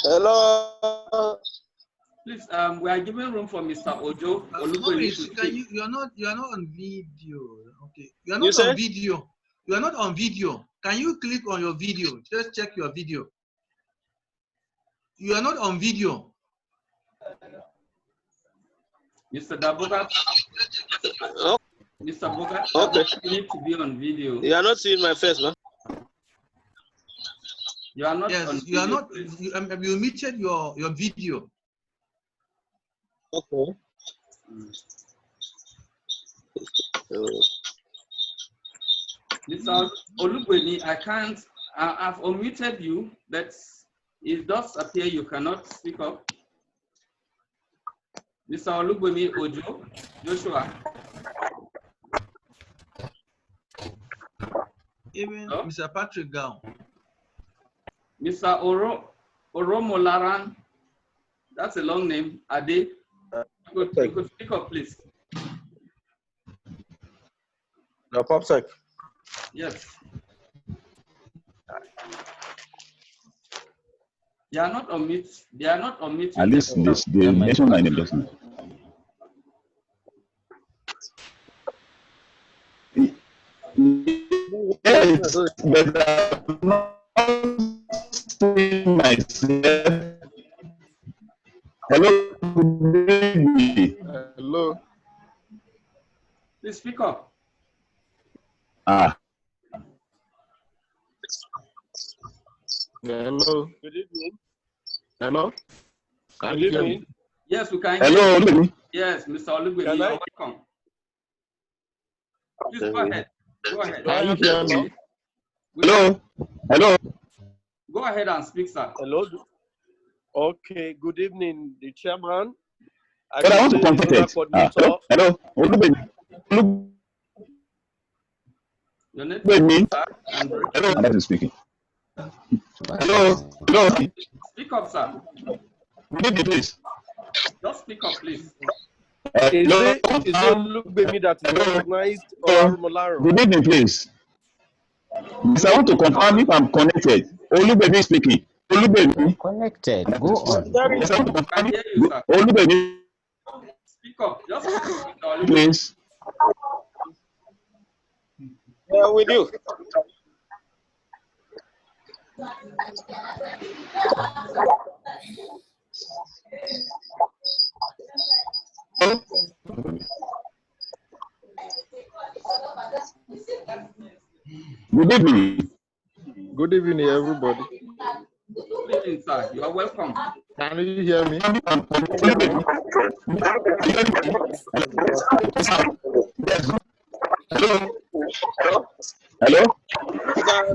Hello? Please, we are giving room for Mr. Ojo. Maurice, you are not on video. Okay, you are You not say? on video. You are not on video. Can you click on your video? Just check your video. You are not on video. Mr. Daboga. Oh. Mr. Boga, Okay. you need to be on video. You are not seeing my face, man. You are not yes, on you video. are not. You muted your video. Okay. Mr. Olubweni, I can't. I've unmuted you, but it does appear you cannot speak up. Mr. Olubweni Ojo, Joshua. Even Mr. Patrick Gown. Mr. Oromolaran, that's a long name. Ade, you could speak up, please. No, PopSec. Yes. They are not on mute. They are not on mute. At least they mention my name just now. Yes, but I'm not seeing myself. Hello. Hello. Please speak up. Ah. Hello. Good evening. Hello. Can you hear me? Yes, we can. Hello, Olubeni. Yes, Mr. Olubeni, you're welcome. Please go ahead. Go ahead. Can you hear me? Hello. Hello. Go ahead and speak, sir. Hello. Okay. Good evening, the chairman. But I want to complete it. Hello. Olubeni. Your name? Olubeni. Hello. I'm speaking. Hello. Hello. Speak up, sir. Good evening, please. Just speak up, please. Is it Olubeni that is recognized or Molaro? Good evening, please. Yes, I want to confirm if I'm connected. Olubeni speaking. Olubeni. Connected. Go on. Yes, I want to confirm. Hear you, sir. Olubeni. Speak up. Just speak up, Mr. Olubeni. Please. Yeah, with you. Good evening. Good evening, everybody. Good evening, sir. You are welcome. Can you hear me? Hello.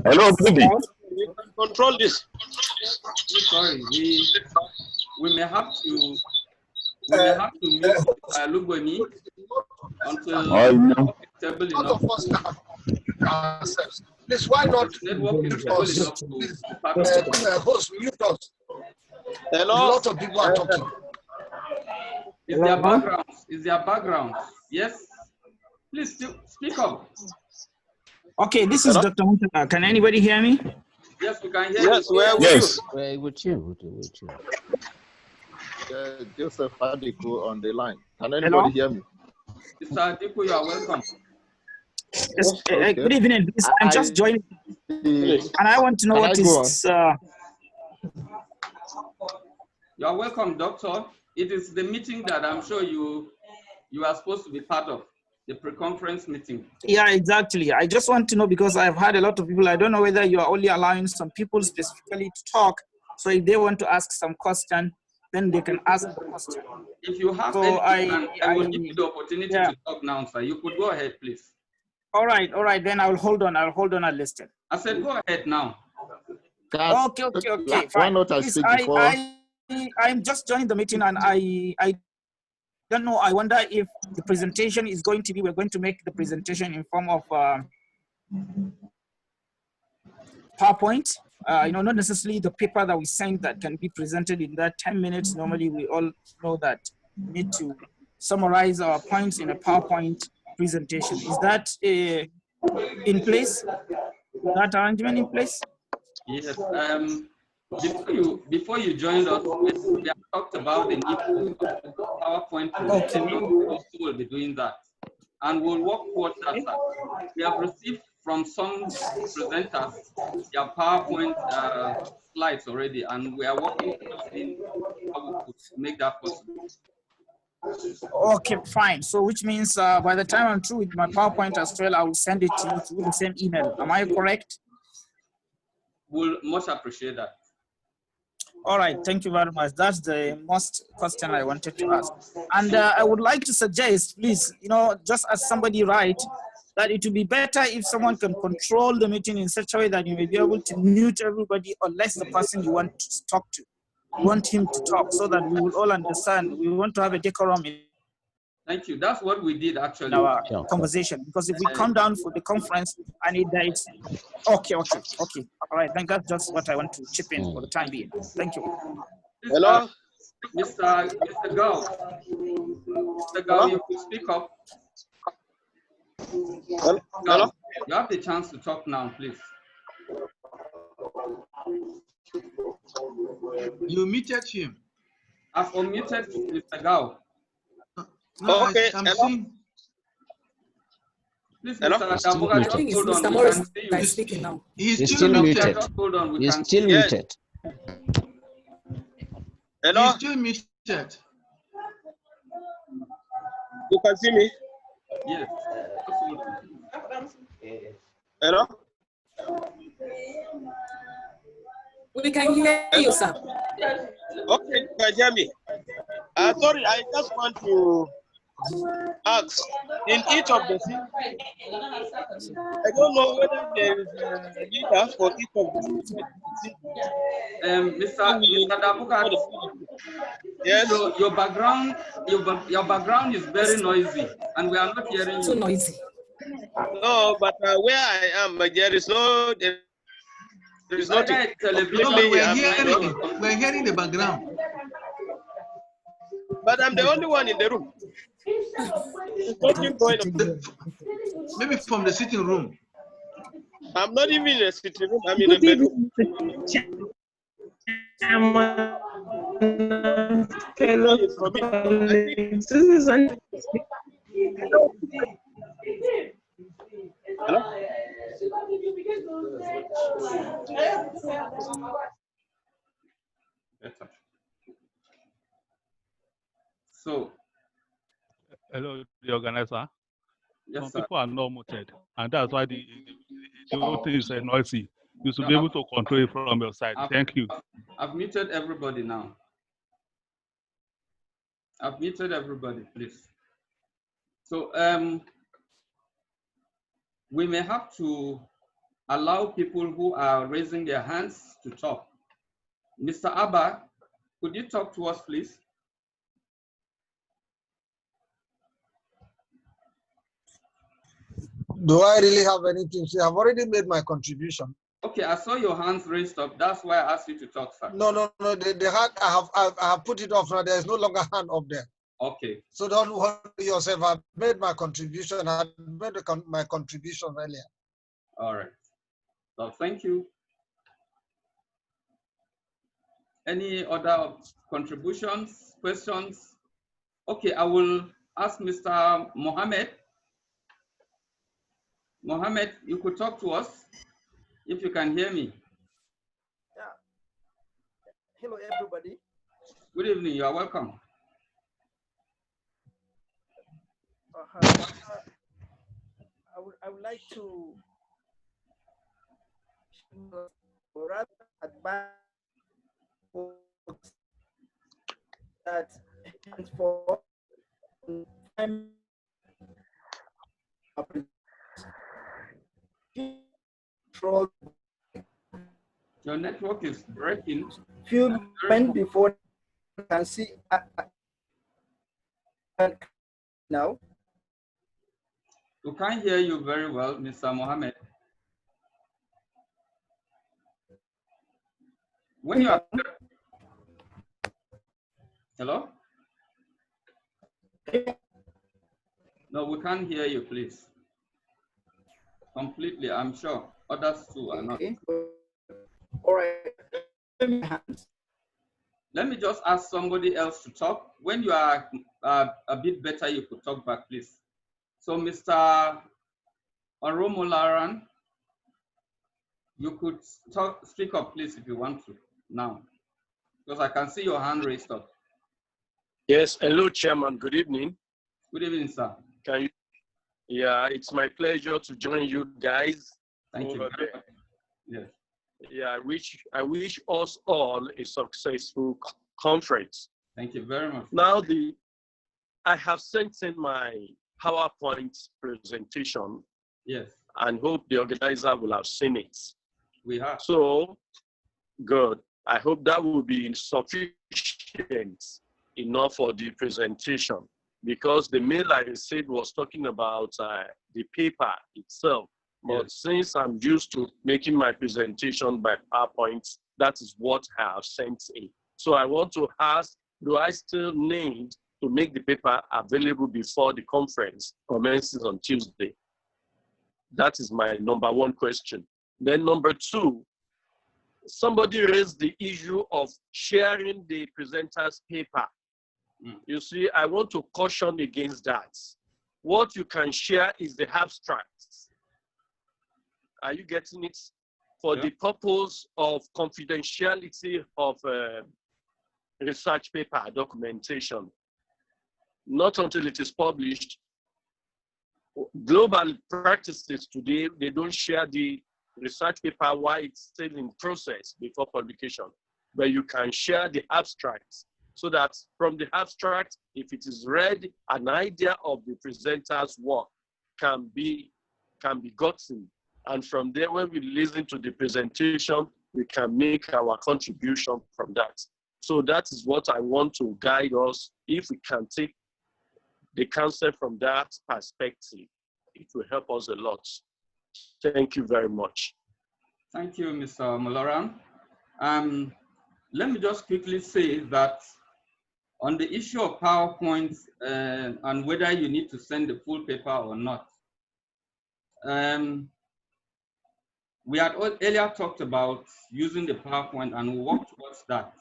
Hello. Good evening. You can control this. Sorry, we may have to mute Olubeni until stable enough. Please, why not? Network is stable enough to host, mute us. Hello. A lot of people are talking. Is their background? Is their background? Yes. Please speak up. Okay, this is Dr. Muntaka. Can anybody hear me? Yes, we can hear yes, you. where yes. Where with you? With you. Joseph Adiko on the line. Can anybody hear me? Mr. Adiko, you are welcome. Yes, good evening. I'm just joining, and I want to know what is. You are welcome, Doctor. It is the meeting that I'm sure you are supposed to be part of, the pre-conference meeting. Yeah, exactly. I just want to know because I've had a lot of people. I don't know whether you are only allowing some people specifically to talk. So if they want to ask some question, then they can ask the question. If you have so any, I will give you the opportunity to talk now, sir. You could go ahead, please. All right. Then I will hold on. I'll hold on a listen. I said, go ahead now. Okay. Fine. Why not I speak before? I'm just joining the meeting, and I don't know. I wonder if the presentation is going to be. We're going to make the presentation in form of PowerPoint. Not necessarily the paper that we send that can be presented in that 10 minutes. Normally, we all know that we need to summarize our points in a PowerPoint presentation. Is that in place? Is that arrangement in place? Yes. Before you joined us, we have talked about the need for PowerPoint presentation. We also will be doing that, and we'll work towards that. We have received from some presenters their PowerPoint slides already, and we are working towards seeing how we could make that possible. Okay, fine. So which means by the time I'm through with my PowerPoint as well, I will send it to you through the same email. Am I correct? We'll much appreciate that. All right, thank you very much. That's the most question I wanted to ask. And I would like to suggest, please, just as somebody write, that it would be better if someone can control the meeting in such a way that you may be able to mute everybody unless the person you want to talk to. You want him to talk so that we will all understand. We want to have a decorum in Thank you. That's what we did actually. our conversation. Because if we come down for the conference and it's okay. All right, then that's just what I want to chip in for the time being. Thank you. Hello, Mr. Gao. Mr. Gao, you could speak up. Hello. You have the chance to talk now, please. You muted him. I've unmuted Mr. Gao. No, okay. I'm seeing. Please, Hello? Mr. Adabuga, just hold on. Mr. We Morris can see you. is speaking now. He's still muted. Just hold on. We He's can still see you. muted. Hello? He's still muted. You can see me? Yes. Just hold on. Hello? We can hear you, sir. Okay, you can hear me. Sorry, I just want to ask, in each of the cities, I don't know whether there is a leader for each of the cities. Mr. Dabuka, yes. So your background is very noisy, and we are not hearing you. Too noisy. No, but where I am, there is no. There is nothing. No, but we're hearing the background. But I'm the only one in the room. There's nothing going on. Maybe from the sitting room. I'm not even in a sitting room. I'm in a bedroom. Hello? So, hello, the organizer. Yes, Some sir. people are not muted, and that's why the whole thing is noisy. You should be able to control it from your side. Thank you. I've muted everybody now. I've muted everybody, please. So, we may have to allow people who are raising their hands to talk. Mr. Abba, could you talk to us, please? Do I really have anything to say? I've already made my contribution. Okay, I saw your hands raised up. That's why I asked you to talk, sir. No. The hand, I have put it off now. There is no longer hand up there. Okay. So don't worry yourself. I've made my contribution. I made my contribution earlier. All right. So thank you. Any other contributions, questions? Okay, I will ask Mr. Mohammed. Mohammed, you could talk to us if you can hear me. Yeah. Hello, everybody. Good evening. You are welcome. I would like to advise that for your network is breaking. Few moments before you can see now. We can't hear you very well, Mr. Mohammed. When you are... Hello? No, we can't hear you, please. Completely, I'm sure. Others too are not. All right. Let me just ask somebody else to talk. When you are a bit better, you could talk back, please. So, Mr. Oromolaran, you could speak up, please, if you want to now, because I can see your hand raised up. Yes, hello, Chairman. Good evening. Good evening, sir. Can you? Yeah, it's my pleasure to join you guys. Thank you. Yes. Yeah, I wish us all a successful conference. Thank you very much. Now, I have sent in my PowerPoint presentation. Yes. And hope the organizer will have seen it. We have. So, good. I hope that will be sufficient enough for the presentation, because the mail I received was talking about the paper itself. But yes, since I'm used to making my presentation by PowerPoint, that is what I have sent in. So I want to ask, do I still need to make the paper available before the conference commences on Tuesday? That is my number one question. Then number two, somebody raised the issue of sharing the presenter's paper. You see, I want to caution against that. What you can share is the abstracts. Are you getting it? For the purpose of confidentiality of research paper documentation. Not until it is published. Global practices today, they don't share the research paper while it's still in process before publication, but you can share the abstracts so that from the abstract, if it is read, an idea of the presenter's work can be gotten. And from there, when we listen to the presentation, we can make our contribution from that. So that is what I want to guide us. If we can take the concept from that perspective, it will help us a lot. Thank you very much. Thank you, Mr. Moloran. Let me just quickly say that on the issue of PowerPoint and whether you need to send the full paper or not, we had earlier talked about using the PowerPoint, and we work towards that.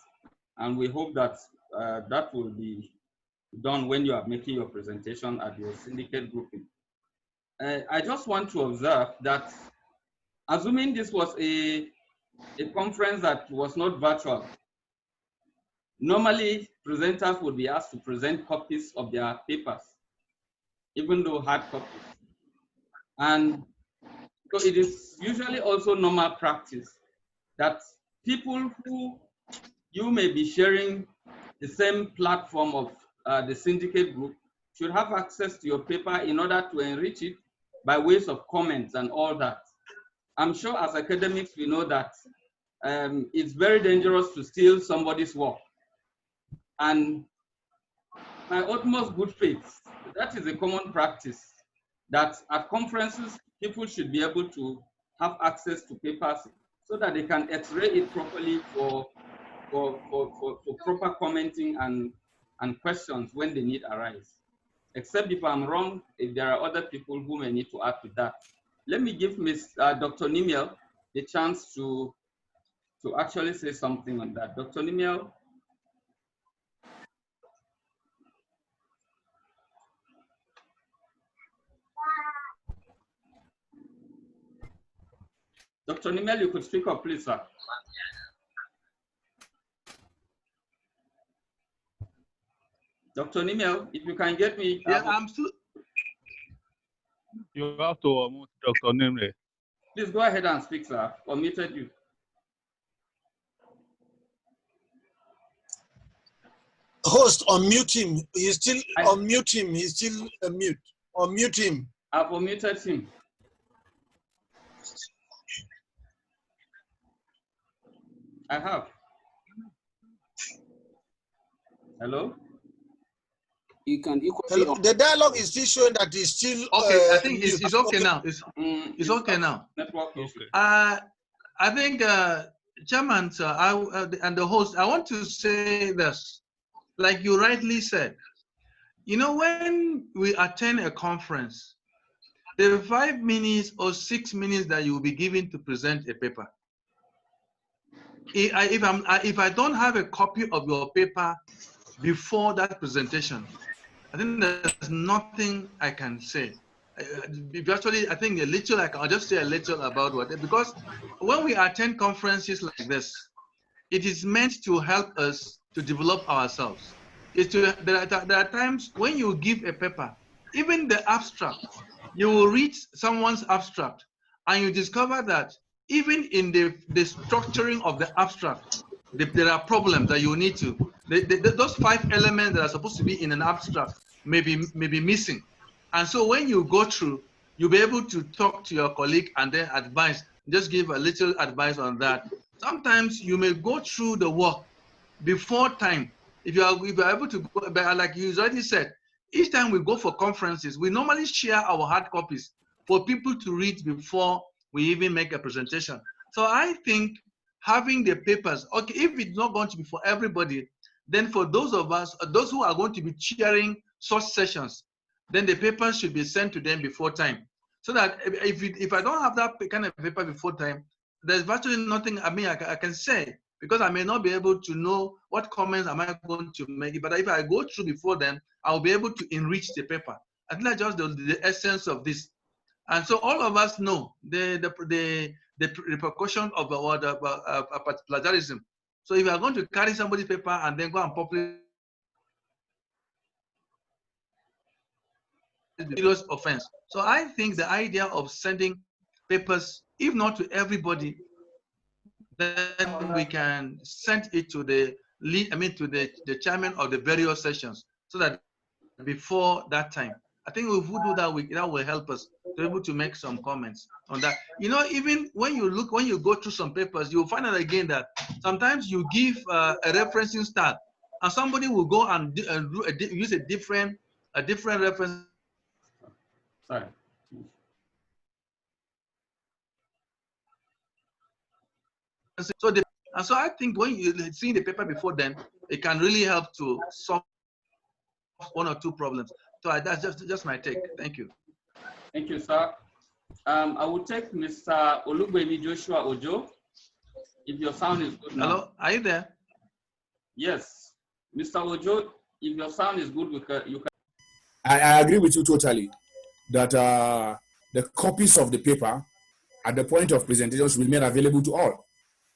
And we hope that that will be done when you are making your presentation at your syndicate grouping. I just want to observe that, assuming this was a conference that was not virtual, normally presenters would be asked to present copies of their papers, even though hard copies. And so it is usually also normal practice that people who you may be sharing the same platform of the syndicate group should have access to your paper in order to enrich it by ways of comments and all that. I'm sure as academics, we know that it's very dangerous to steal somebody's work. And my utmost good faith, that is a common practice, that at conferences, people should be able to have access to papers so that they can x-ray it properly for proper commenting and questions when the need arise. Except if I'm wrong, if there are other people who may need to add to that. Let me give Dr. Nimiel the chance to actually say something on that. Dr. Nimiel. Dr. Nimiel, you could speak up, please, sir. Dr. Nimiel, if you can get me. Yeah, I'm still. You have to unmute Dr. Nimiel. Please go ahead and speak, sir. Unmuted you. Host, unmute him. He's still unmute him. He's still mute. Unmute him. I've unmuted him. I have. Hello? You can equally. The dialogue is still showing that he's still. Okay, I think it's okay now. It's okay now. Network issue. I think, Chairman, sir, and the host, I want to say this. Like you rightly said, You know, when we attend a conference, the 5 minutes or 6 minutes that you will be given to present a paper. If I don't have a copy of your paper before that presentation, I think there's nothing I can say. Actually, I think a little, I'll just say a little about what, because when we attend conferences like this, it is meant to help us to develop ourselves. There are times when you give a paper, even the abstract, you will read someone's abstract and you discover that even in the structuring of the abstract, there are problems that you need to, those 5 elements that are supposed to be in an abstract may be missing. And so when you go through, you'll be able to talk to your colleague and then advise, just give a little advice on that. Sometimes you may go through the work before time. If you are able to go, but like you already said, each time we go for conferences, we normally share our hard copies for people to read before we even make a presentation. So I think having the papers, okay, if it's not going to be for everybody, then for those of us, those who are going to be chairing such sessions, then the papers should be sent to them before time. So that if I don't have that kind of paper before time, there's virtually nothing I can say, because I may not be able to know what comments am I going to make. But if I go through before then, I'll be able to enrich the paper. I think that's just the essence of this. And so all of us know the repercussion of plagiarism. So if you are going to carry somebody's paper and then go and publish serious offense. So I think the idea of sending papers, if not to everybody, then we can send it to the to the chairman of the various sessions, so that before that time, I think if we do that, that will help us to be able to make some comments on that. You know, even when you go through some papers, you'll find out again that sometimes you give a referencing style, and somebody will go and use a different reference. Sorry. So I think when you see the paper before then, it can really help to solve 1 or 2 problems. So that's just my take. Thank you. Thank you, sir. I will take Mr. Olugbemi Joshua Ojo, if your sound is good now. Hello, are you there? Yes. Mr. Ojo, if your sound is good, you can. I agree with you totally that the copies of the paper at the point of presentation should be made available to all.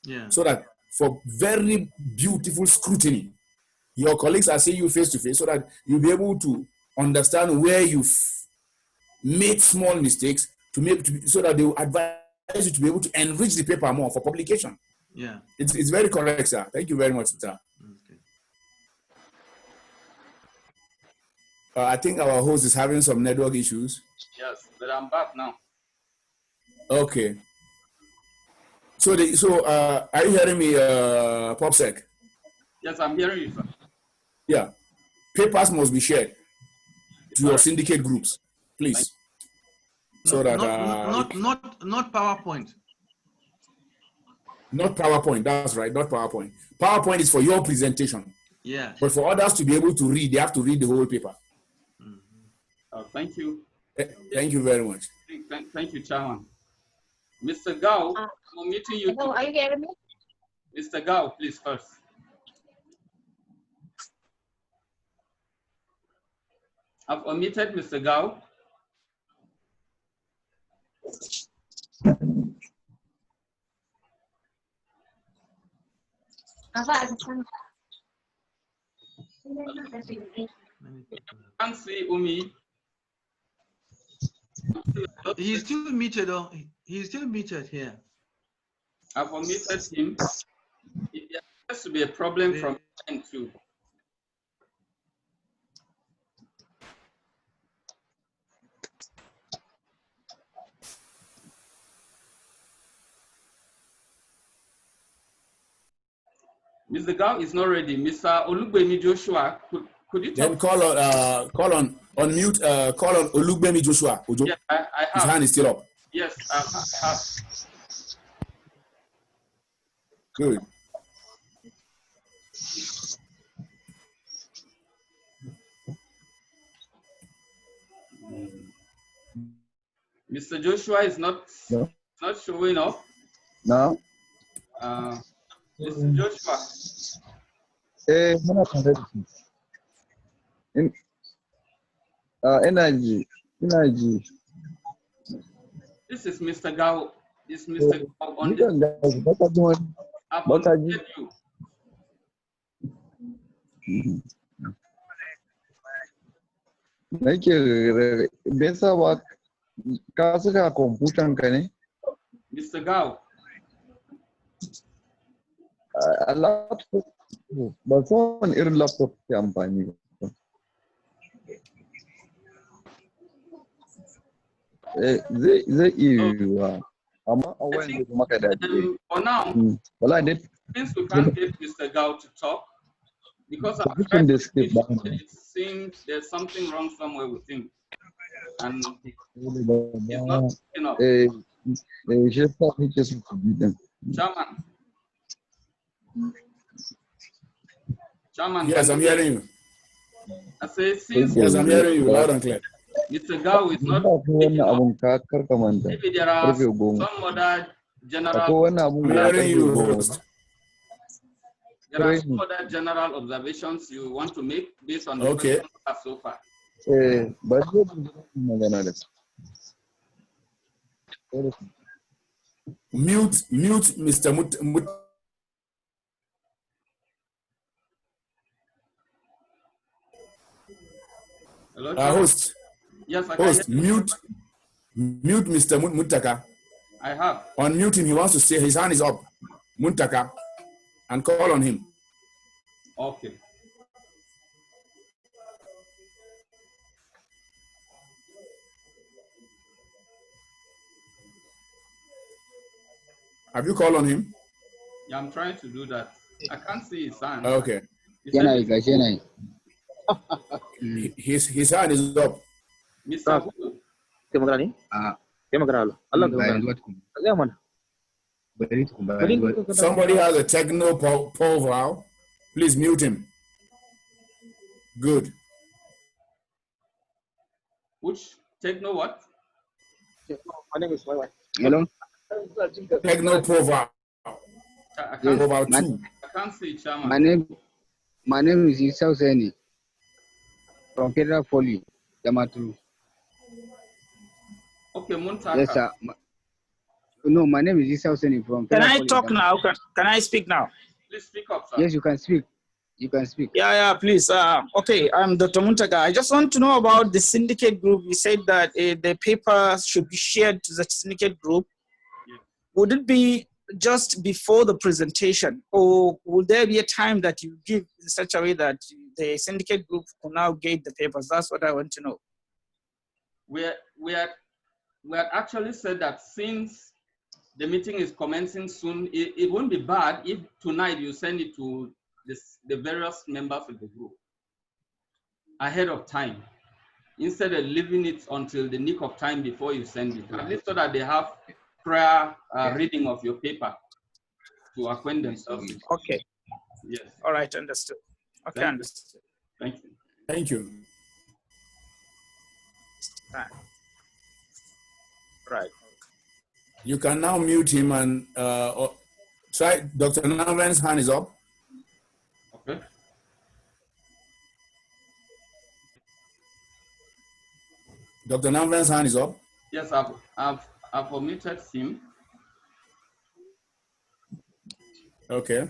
Yeah. So that for very beautiful scrutiny, your colleagues are seeing you face to face, so that you'll be able to understand where you've made small mistakes so that they will advise you to be able to enrich the paper more for publication. Yeah. It's very correct, sir. Thank you very much, sir. Okay. I think our host is having some network issues. Yes, but I'm back now. Okay. So, are you hearing me, PopSec? Yes, I'm hearing you, sir. Yeah. Papers must be shared to your syndicate groups, please. So that not PowerPoint. Not PowerPoint. That's right. Not PowerPoint. PowerPoint is for your presentation. Yeah. But for others to be able to read, they have to read the whole paper. Thank you. Thank you very much. Thank you, Chairman. Mr. Gao, I'm meeting you. Hello, are you hearing me? Mr. Gao, please first. I've omitted Mr. Gao. Can't see Umi. He's still muted. He's still muted here. I've omitted him. There has to be a problem from end too. Mr. Gao is not ready. Mr. Olugbemi Joshua, could you then call on mute, call on Olugbemi Joshua Ojo? Yes, I have. His hand is still up. Yes, I have. Good. Mr. Joshua is not showing up. No. Mr. Joshua. Energy. This is Mr. Gao. This Mr. Gao on the. I've unmuted you. Nake besa ba ka saka kwamfutan ka ne? Mr. Gao. A laptop ba san wani irin laptop ke amfani ba. Zai iya yiwuwa amma a wayan da maka da for now, since we can't get Mr. Gao to talk, because I've tried to it seems there's something wrong somewhere with him. And he's not picking up. Chairman, yes, I'm hearing you. I say, since yes, I'm hearing you loud and clear. Mr. Gao is not picking up. Maybe there are some other general. I'm hearing you, host. There are some other general observations you want to make based on the questions so far. Mute, Mr. Mut. Hello, host. Yes, I host, can. Mute Mr. Muntaka. I have. Unmute him. He wants to say his hand is up. Muntaka. And call on him. Okay. Have you called on him? Yeah, I'm trying to do that. I can't see his hand. Okay. His hand is up. Mr. Somebody has a techno profile. Please mute him. Good. Which techno what? My name is YY. Hello. Techno profile. Profile 2. I can't see Chairman. My name is Isa Hussaini from Federal Poly, Damaturu. Okay, Muntaka. Yes, sir. No, my name is Isa Hussaini from Federal Can I talk now? Can I speak now? Please speak up, sir. Yes, you can speak. You can speak. Yeah, please. Okay, I'm Dr. Muntaka. I just want to know about the syndicate group. You said that the paper should be shared to the syndicate group. Yeah. Would it be just before the presentation, or would there be a time that you give in such a way that the syndicate group will now get the papers? That's what I want to know. We had actually said that since the meeting is commencing soon, it won't be bad if tonight you send it to the various members of the group ahead of time, instead of leaving it until the nick of time before you send it, at least so that they have prior reading of your paper to acquaint themselves. Okay. Yes. All right, understood. Okay, understood. Thank you. Thank you. Right. You can now mute him and try. Dr. Navan's hand is up. Okay. Dr. Navan's hand is up. Yes, I've omitted him. Okay.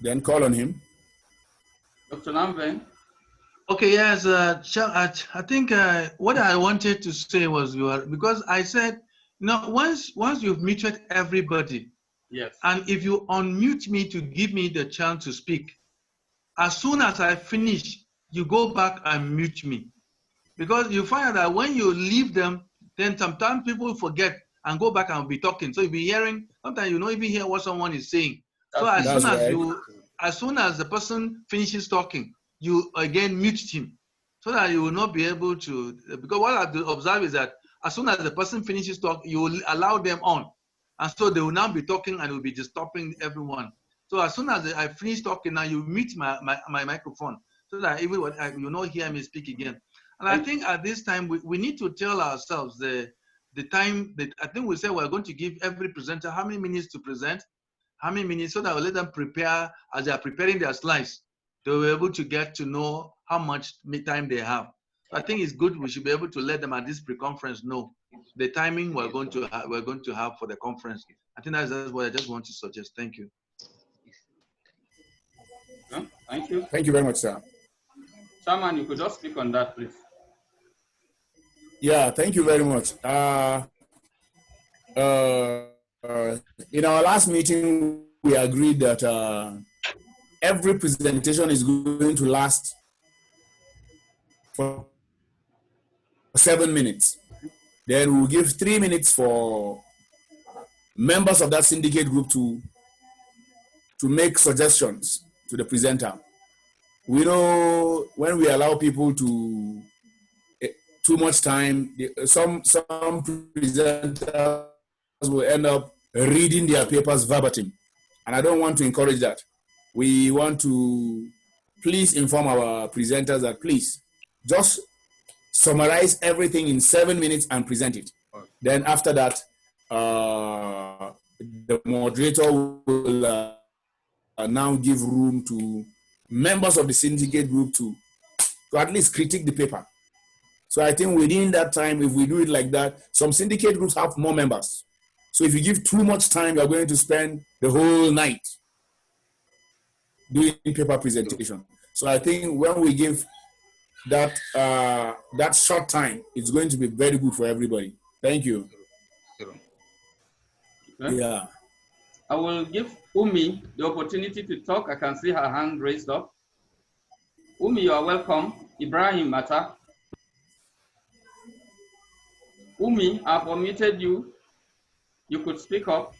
Then call on him. Dr. Namven. Okay, yes, I think what I wanted to say was because I said, once you've muted everybody, yes, and if you unmute me to give me the chance to speak, as soon as I finish, you go back and mute me. Because you find that when you leave them, then sometimes people forget and go back and be talking. So you'll be hearing, sometimes you don't even hear what someone is saying. So as soon as the person finishes talking, you again mute him so that you will not be able to, because what I've observed is that as soon as the person finishes talking, you will allow them on. And so they will now be talking and will be disturbing everyone. So as soon as I finish talking, now you mute my microphone so that everyone, you will not hear me speak again. And I think at this time, we need to tell ourselves the time that I think we say we're going to give every presenter how many minutes to present, how many minutes, so that we'll let them prepare as they are preparing their slides. They'll be able to get to know how much time they have. So I think it's good. We should be able to let them at this pre-conference know the timing we're going to have for the conference. I think that's what I just want to suggest. Thank you. Yeah, thank you. Thank you very much, sir. Chairman, you could just speak on that, please. Yeah, thank you very much. In our last meeting, we agreed that every presentation is going to last for 7 minutes. Then we'll give 3 minutes for members of that syndicate group to make suggestions to the presenter. We know when we allow people to too much time, some presenters will end up reading their papers verbatim. And I don't want to encourage that. We want to please inform our presenters that please just summarize everything in 7 minutes and present it. Then after that, the moderator will now give room to members of the syndicate group to at least critique the paper. So I think within that time, if we do it like that, some syndicate groups have more members. So if you give too much time, you're going to spend the whole night doing paper presentation. So I think when we give that that short time, it's going to be very good for everybody. Thank you. Okay. Yeah. I will give Umi the opportunity to talk. I can see her hand raised up. Umi, you are welcome. Ibrahim Mata. Umi, I've unmuted you. You could speak up.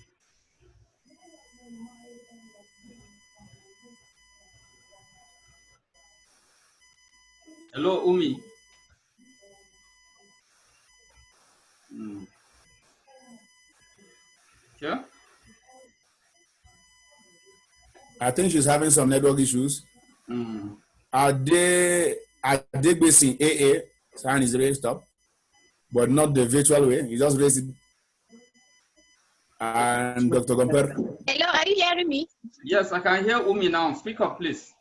Hello, Umi. Sure. I think she's having some network issues. Are they basing AA? Sign is raised up, but not the virtual way. You just raised it. And Dr. Gomper. Hello, are you hearing me? Yes, I can hear Umi now. Speak up, please.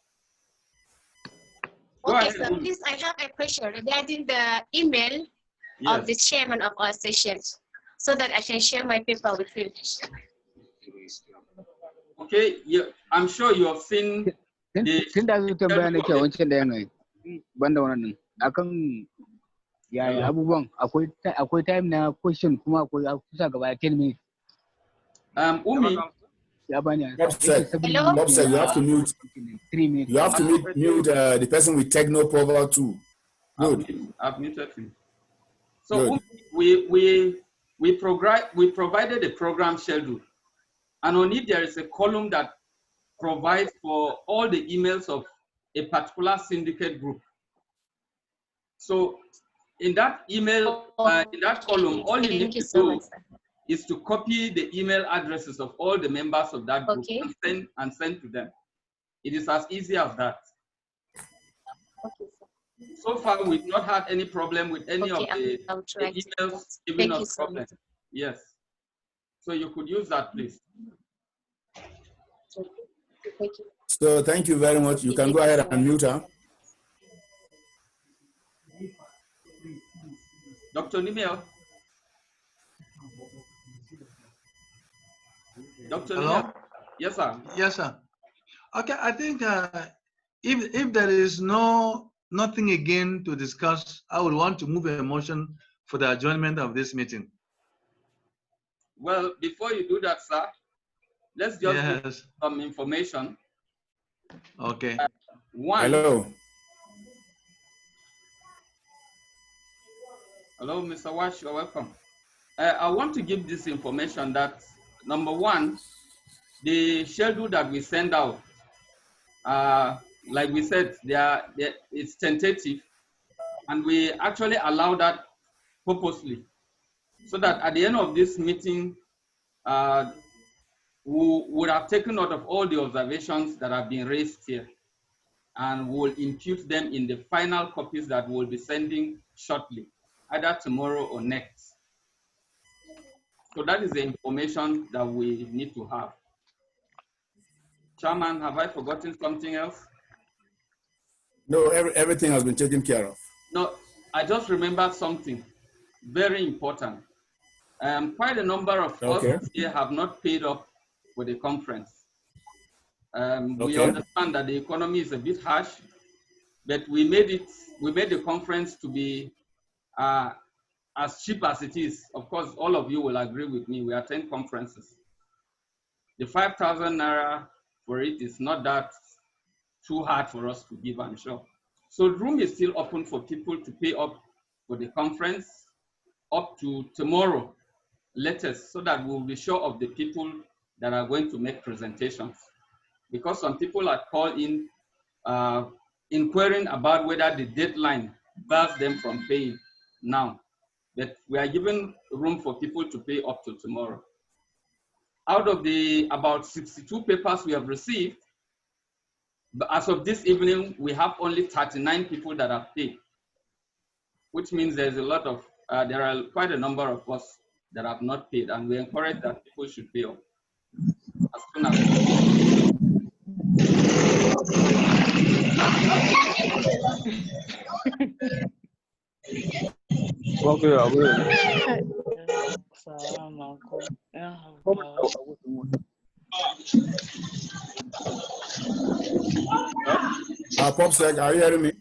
Go Okay, ahead, so Umi. please, I have a question regarding the email of the chairman of our sessions, so that I can share my paper with you. Okay, I'm sure you have seen the... akwai time na question kuma akwai kusa gaba 10 minutes. Umi. Bob said you have to mute. 3 minutes. You have to mute the person with techno power too. Good. I've muted him. So we provided a program schedule, and on it there is a column that provides for all the emails of a particular syndicate group. So in that email, in that column, all you need to do is to copy the email addresses of all the members of that group and send to them. It is as easy as that. So far, we've not had any problem with any of the emails giving us problems. Yes. So you could use that, please. So thank you very much. You can go ahead and mute her. Dr. Nimel. Dr. Nimel. Yes, sir. Yes, sir. Okay, I think if there is nothing again to discuss, I would want to move a motion for the adjournment of this meeting. Well, before you do that, sir, let's just give some information. Okay. Hello. Hello, Mr. Wash, you're welcome. I want to give this information that, number one, the schedule that we send out, like we said, it's tentative, and we actually allow that purposely, so that at the end of this meeting, we would have taken note of all the observations that have been raised here. and we'll impute them in the final copies that we'll be sending shortly, either tomorrow or next. So that is the information that we need to have. Chairman, have I forgotten something else? No, everything has been taken care of. No, I just remembered something very important. Quite a number of us here have not paid up for the conference. We understand that the economy is a bit harsh, but we made the conference to be as cheap as it is. Of course, all of you will agree with me. We attend conferences. The 5,000 naira for it is not that too hard for us to give, I'm sure. So the room is still open for people to pay up for the conference up to tomorrow latest, so that we'll be sure of the people that are going to make presentations. Because some people are called in inquiring about whether the deadline bars them from paying now. But we are giving room for people to pay up to tomorrow. Out of the about 62 papers we have received, but as of this evening, we have only 39 people that have paid, which means there's a lot of, there are quite a number of us that have not paid, and we encourage that people should pay up as soon as possible. Popsec, are you hearing me?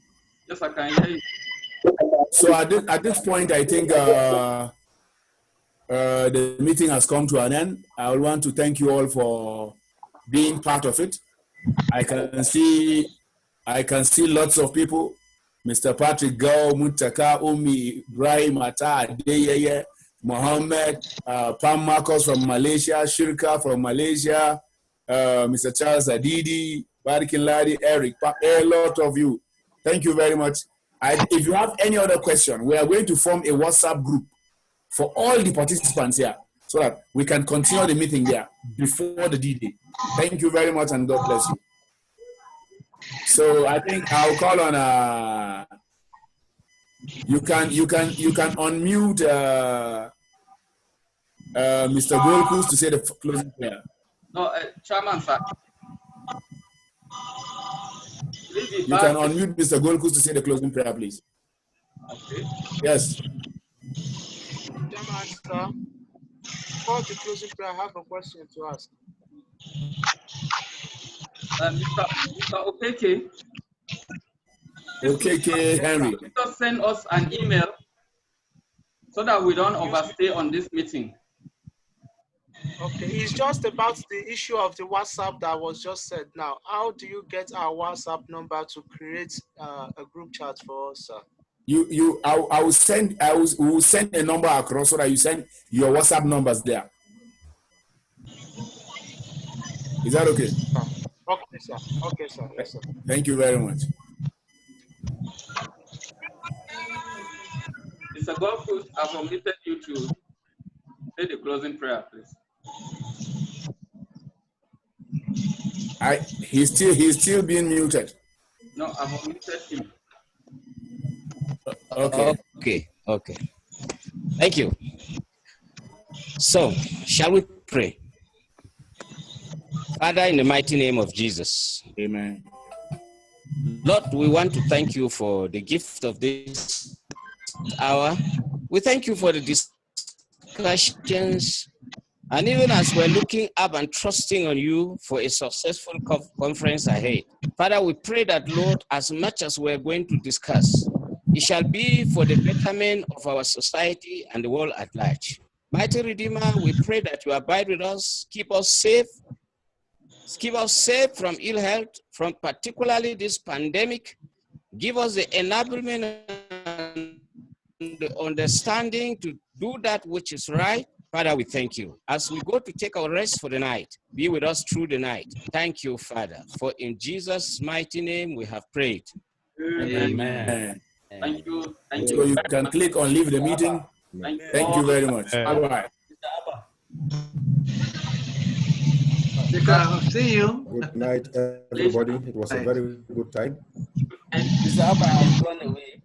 Yes, I can hear you. So at this point, I think the meeting has come to an end. I want to thank you all for being part of it. I can see lots of people. Mr. Patrick Gao, Mutaka, Umi, Ibrahim, Ata, Adeyeye, Mohammed, Pam Marcos from Malaysia, Shirka from Malaysia, Mr. Charles Adidi, Barkin, Ladi, Eric, a lot of you. Thank you very much. If you have any other question, we are going to form a WhatsApp group for all the participants here so that we can continue the meeting there before the D-Day. Thank you very much and God bless you. So I think I'll call on you can unmute Mr. Golkus to say the closing prayer. No, Chairman, sir. You can unmute Mr. Golkus to say the closing prayer, please. Okay. Yes. Chairman, sir, before the closing prayer, I have a question to ask. Mr. Okeke. Okay, Henry. Just send us an email so that we don't overstay on this meeting. Okay, it's just about the issue of the WhatsApp that was just said now. How do you get our WhatsApp number to create a group chat for us, sir? I will send a number across so that you send your WhatsApp numbers there. Is that okay? Okay, sir. Okay, sir. Yes, sir. Thank you very much. Mr. Golkus, I've omitted you to say the closing prayer, please. He's still being muted. No, I've omitted him. Okay. Thank you. So, shall we pray? Father, in the mighty name of Jesus. Amen. Lord, we want to thank you for the gift of this hour. We thank you for the discussions. And even as we're looking up and trusting on you for a successful conference ahead, Father, we pray that, Lord, as much as we're going to discuss, it shall be for the betterment of our society and the world at large. Mighty Redeemer, we pray that you abide with us, keep us safe from ill health, from particularly this pandemic. Give us the enablement and the understanding to do that which is right. Father, we thank you. As we go to take our rest for the night, be with us through the night. Thank you, Father, for in Jesus' mighty name we have prayed. Amen. Thank you. Thank So you. you can click on leave the meeting. Thank you very much. Bye-bye. See you. Good night, everybody. It was a very good time. Mr. Abba has gone away.